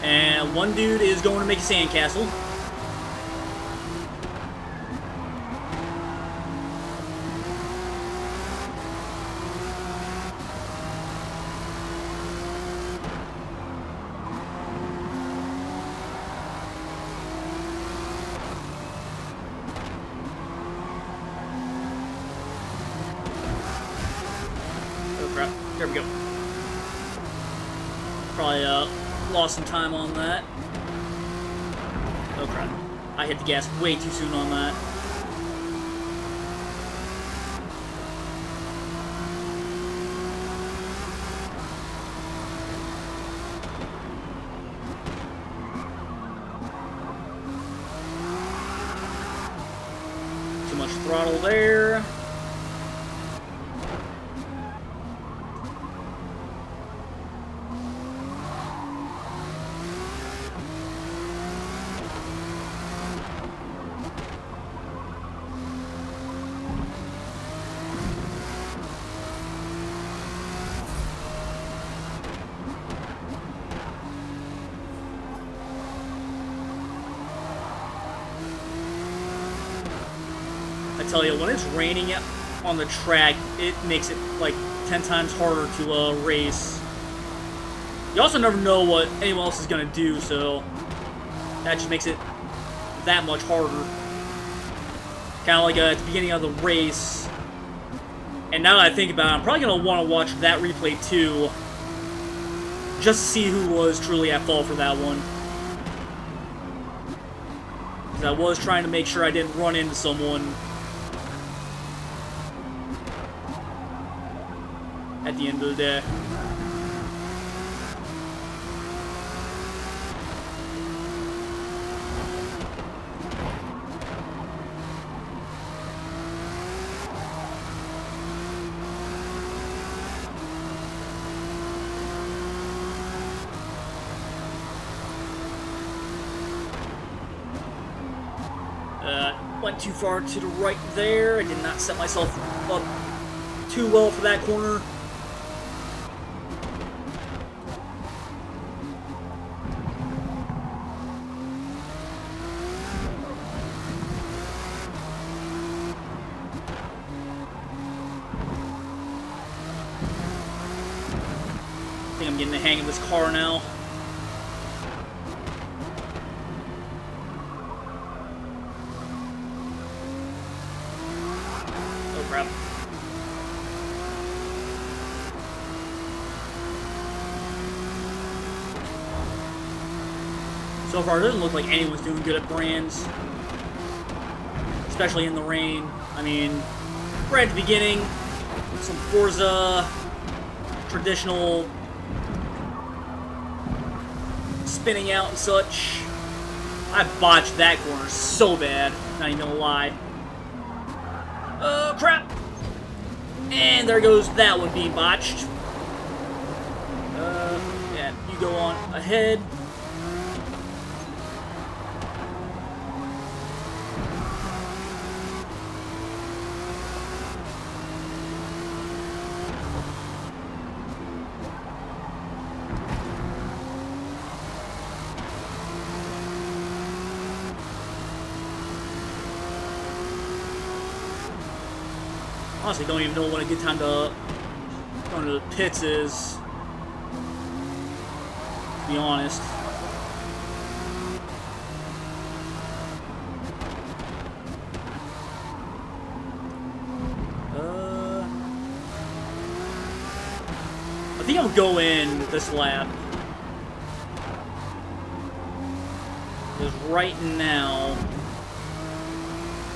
And one dude is going to make a sandcastle. There we go. Probably lost some time on that. Oh crap. I hit the gas way too soon on that. Too much throttle there. I tell you, when it's raining on the track, it makes it like 10 times harder to race. You also never know what anyone else is gonna do, so that just makes it that much harder. Kind of like at the beginning of the race. And now that I think about it, I'm probably gonna want to watch that replay too, just to see who was truly at fault for that one. Because I was trying to make sure I didn't run into someone at the end of the day. Went too far to the right there. I did not set myself up too well for that corner. I think I'm getting the hang of this car now. Crap. So far, it doesn't look like anyone's doing good at brands, especially in the rain. I mean, right at the beginning, some Forza, traditional spinning out and such. I botched that corner so bad, not even gonna lie. Oh, crap! And there goes that one being botched. Yeah, you go on ahead. Honestly, don't even know what a good time to go into the pits is, to be honest. I think I'll go in this lap. Because right now,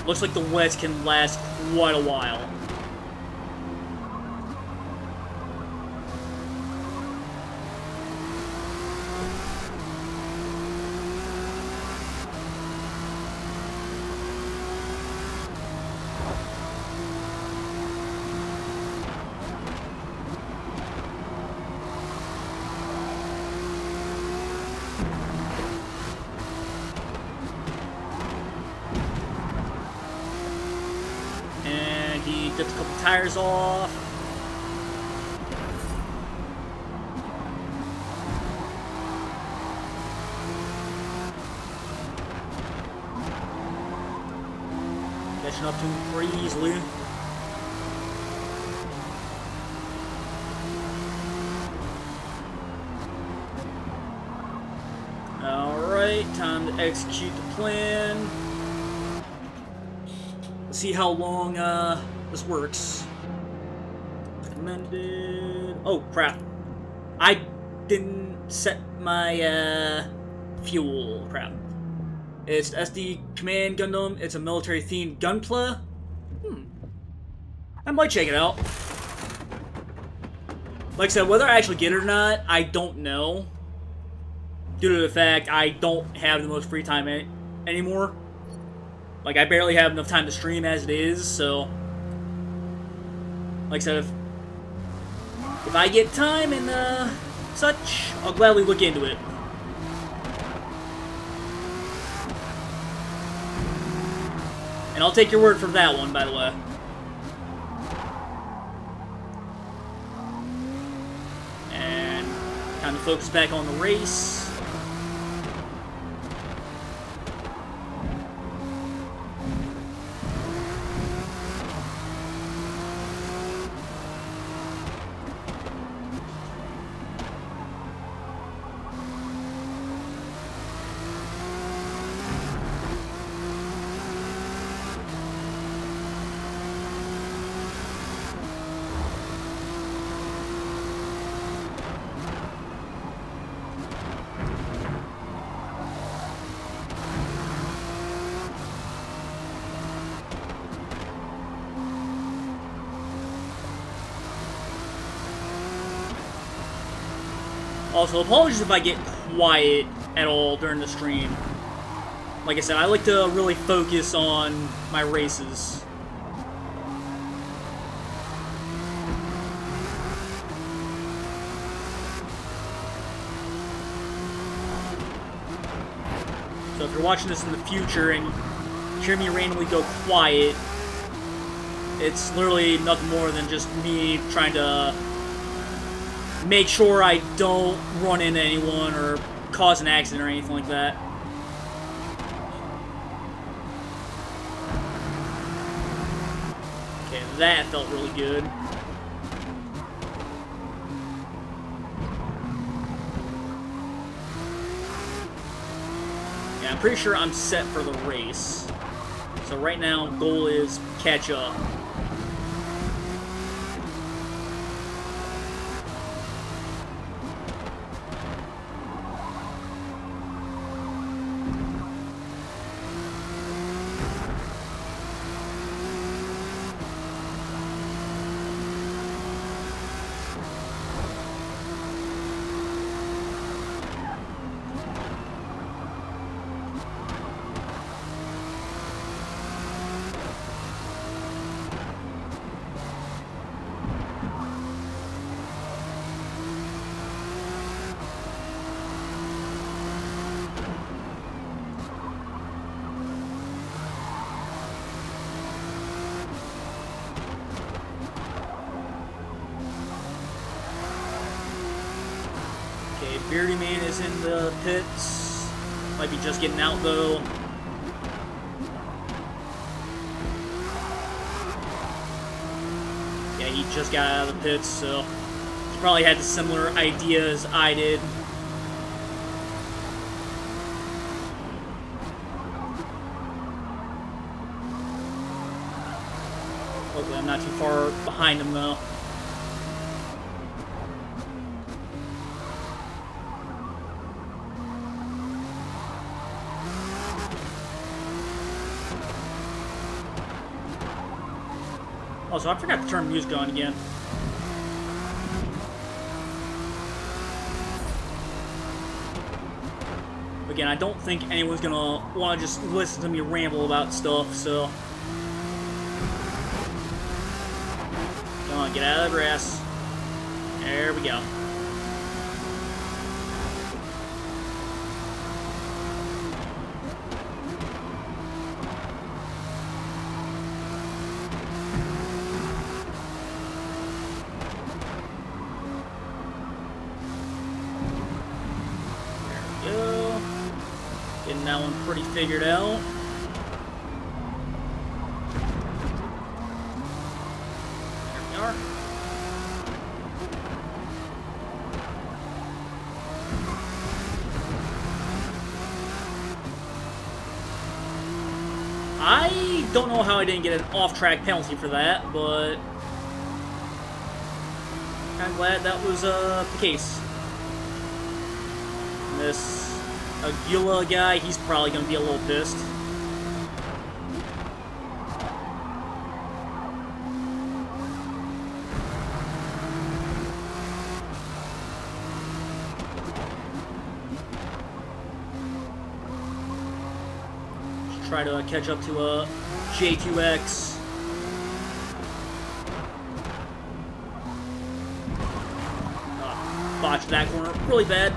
looks like the wets can last quite a while. He gets a couple tires off. Catching up to him pretty easily. Alright, time to execute the plan. Let's see how long this works. Recommended. Oh crap! I didn't set my fuel. Crap. It's SD Command Gundam. It's a military-themed gunpla. I might check it out. Like I said, whether I actually get it or not, I don't know. Due to the fact I don't have the most free time anymore. Like, I barely have enough time to stream as it is, so... Like I said, if I get time and, such, I'll gladly look into it. And I'll take your word for that one, by the way. And time to focus back on the race. Also, apologies if I get quiet at all during the stream. Like I said, I like to really focus on my races. So if you're watching this in the future and you hear me randomly go quiet, it's literally nothing more than just me trying to make sure I don't run into anyone or cause an accident or anything like that. Okay, that felt really good. Yeah, I'm pretty sure I'm set for the race. So right now, goal is catch up. Okay, Beardy Man is in the pits. Might be just getting out though. Yeah, he just got out of the pits, so he probably had a similar idea as I did. Hopefully I'm not too far behind him though. Also, I forgot to turn music on again. Again, I don't think anyone's gonna want to just listen to me ramble about stuff, so... Come on, get out of the grass. There we go. Getting that one pretty figured out. There we are. I don't know how I didn't get an off-track penalty for that, but I'm glad that was the case. And this Aguila guy, he's probably going to be a little pissed. Should try to catch up to a J2X. Botched that corner really bad.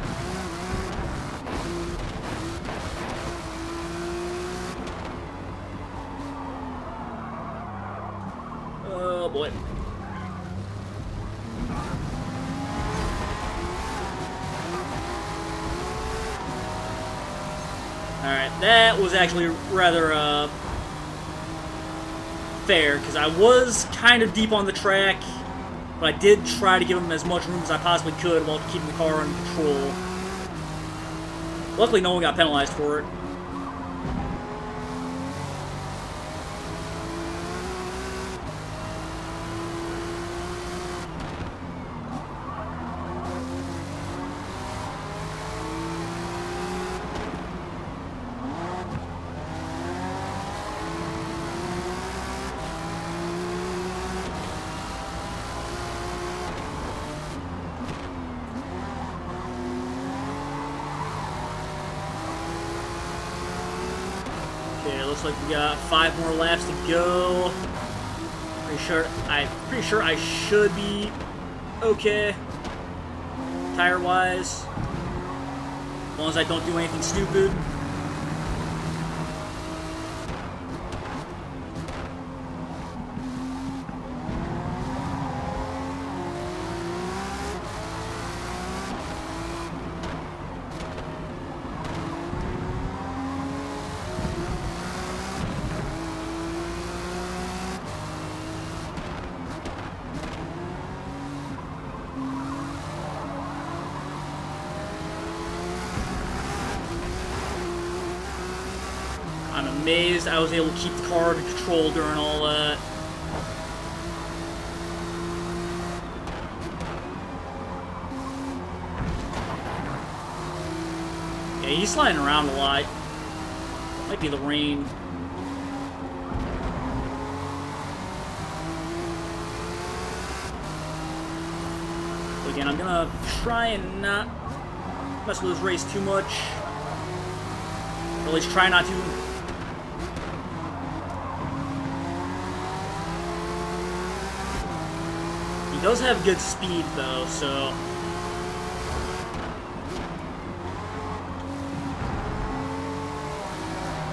Oh boy. Alright, that was actually rather fair, because I was kind of deep on the track, but I did try to give him as much room as I possibly could while keeping the car under control. Luckily, no one got penalized for it. Okay, looks like we got 5 more laps to go. Pretty sure I should be okay, tire-wise, as long as I don't do anything stupid. I'm amazed I was able to keep the car under control during all that. Yeah, he's sliding around a lot. Might be the rain. So again, I'm gonna try and not mess with this race too much. Or at least try not to. He does have good speed, though, so...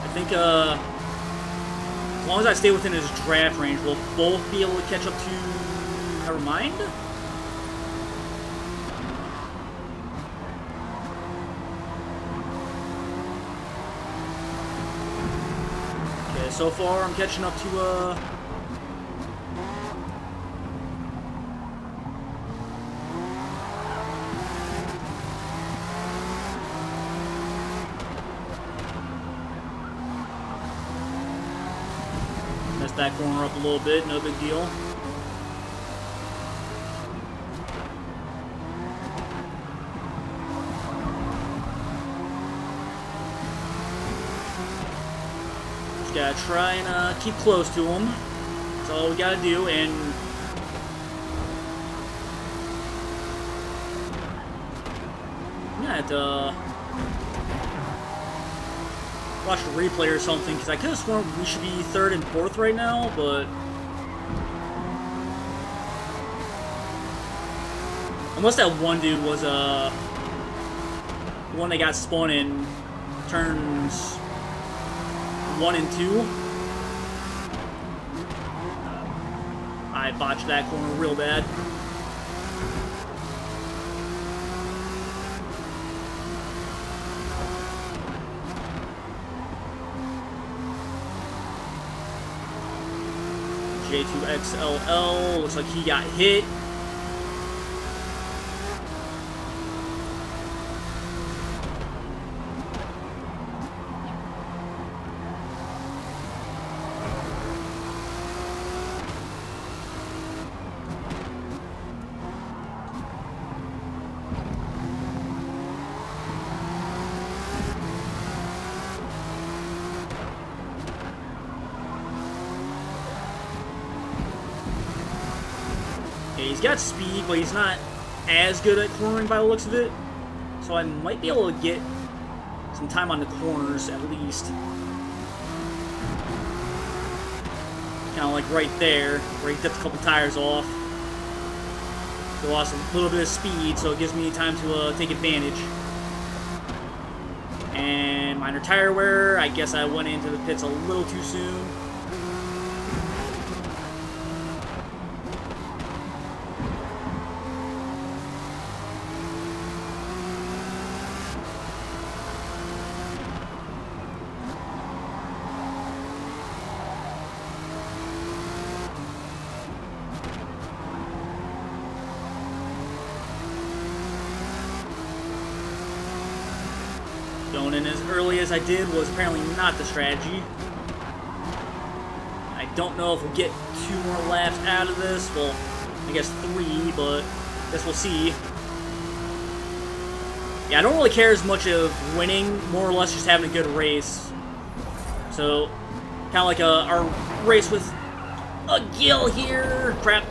I think, as long as I stay within his draft range, we'll both be able to catch up to... Never mind? Okay, so far I'm catching up to, that corner up a little bit, no big deal. Just gotta try and keep close to him. That's all we gotta do, and I'm gonna have to watch the replay or something, because I could have sworn we should be 3rd and 4th right now, but... Unless that one dude was, the one that got spun in turns 1 and 2. I botched that corner real bad. J2XLL, looks like he got hit. He's got speed, but he's not as good at cornering by the looks of it. So I might be able to get some time on the corners at least. Kind of like right there, where he gets a couple tires off. He lost a little bit of speed, so it gives me time to take advantage. And minor tire wear, I guess I went into the pits a little too soon. Going in as early as I did was apparently not the strategy. I don't know if we'll get 2 more laps out of this. Well, I guess 3, but I guess we'll see. Yeah, I don't really care as much of winning, more or less just having a good race. So, kind of like our race with a Gil here. Crap.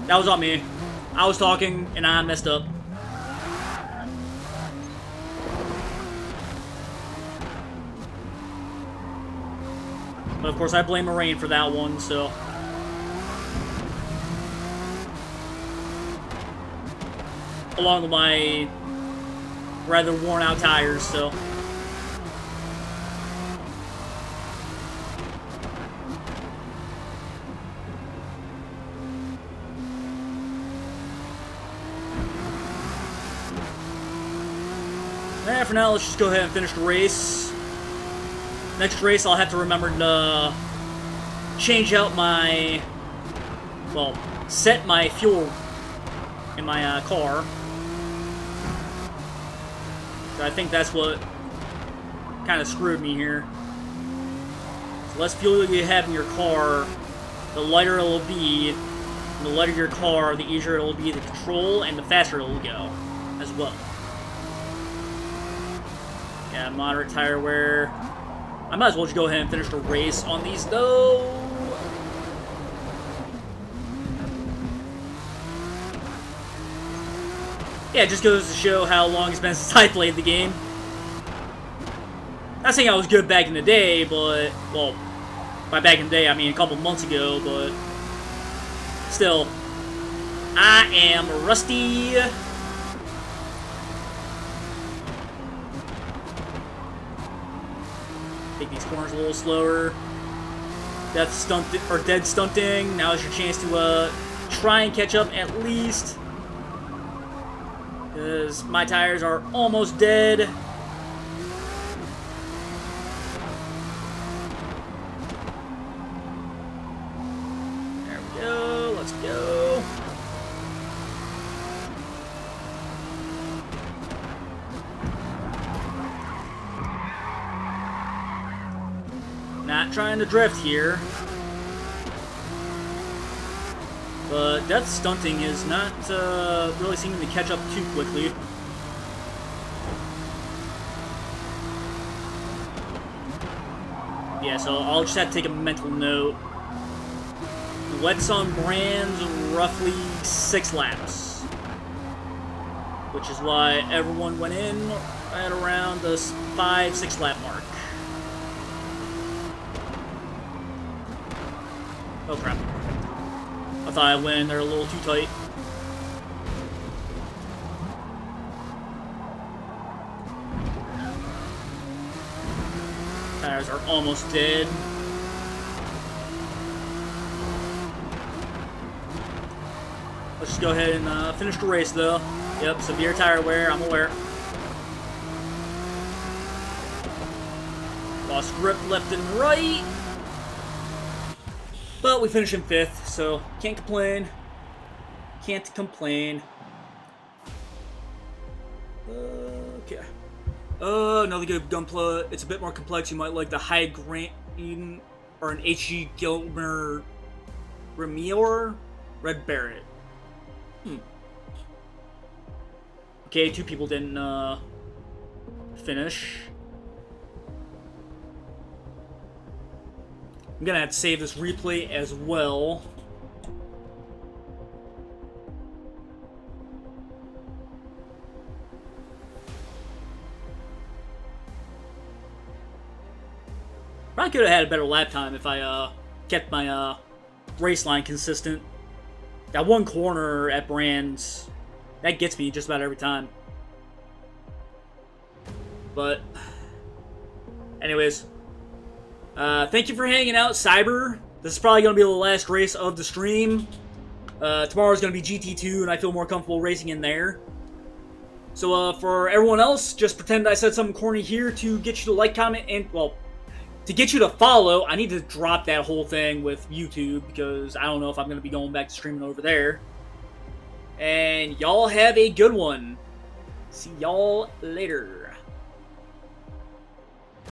That was on me. I was talking, and I messed up. But of course, I blame the rain for that one, so. Along with my rather worn out tires, so. For now, let's just go ahead and finish the race. Next race, I'll have to remember to change out my, well, set my fuel in my car. I think that's what kind of screwed me here. So less fuel you have in your car, the lighter it'll be. And the lighter your car, the easier it'll be to control, and the faster it'll go as well. Yeah, moderate tire wear. I might as well just go ahead and finish the race on these, though. Yeah, it just goes to show how long it's been since I played the game. Not saying I was good back in the day, but, well, by back in the day, I mean a couple months ago, but still, I am rusty. Take these corners a little slower. Dead stunting. Now is your chance to try and catch up at least. Because my tires are almost dead. There we go. Let's go. Not trying to drift here. But death stunting is not really seeming to catch up too quickly. Yeah, so I'll just have to take a mental note. Wets on Brand's roughly 6 laps. Which is why everyone went in at around the 5-6 lap mark. Oh crap. I thought I went in there a little too tight. Tires are almost dead. Let's just go ahead and finish the race though. Yep, severe tire wear, I'm aware. Lost grip left and right. But we finished in 5th, so can't complain. Can't complain. Okay. Another good gunpla. It's a bit more complex. You might like the High Grain or an H.G. Gilmer Remior Red Barrett. Okay, 2 people didn't finish. I'm gonna have to save this replay as well. Probably could have had a better lap time if I kept my race line consistent. That one corner at Brands, that gets me just about every time. But anyways, thank you for hanging out, Cyber. This is probably going to be the last race of the stream. Tomorrow's going to be GT2, and I feel more comfortable racing in there. So for everyone else, just pretend I said something corny here to get you to like, comment, and, well, to get you to follow. I need to drop that whole thing with YouTube, because I don't know if I'm going to be going back to streaming over there. And y'all have a good one. See y'all later.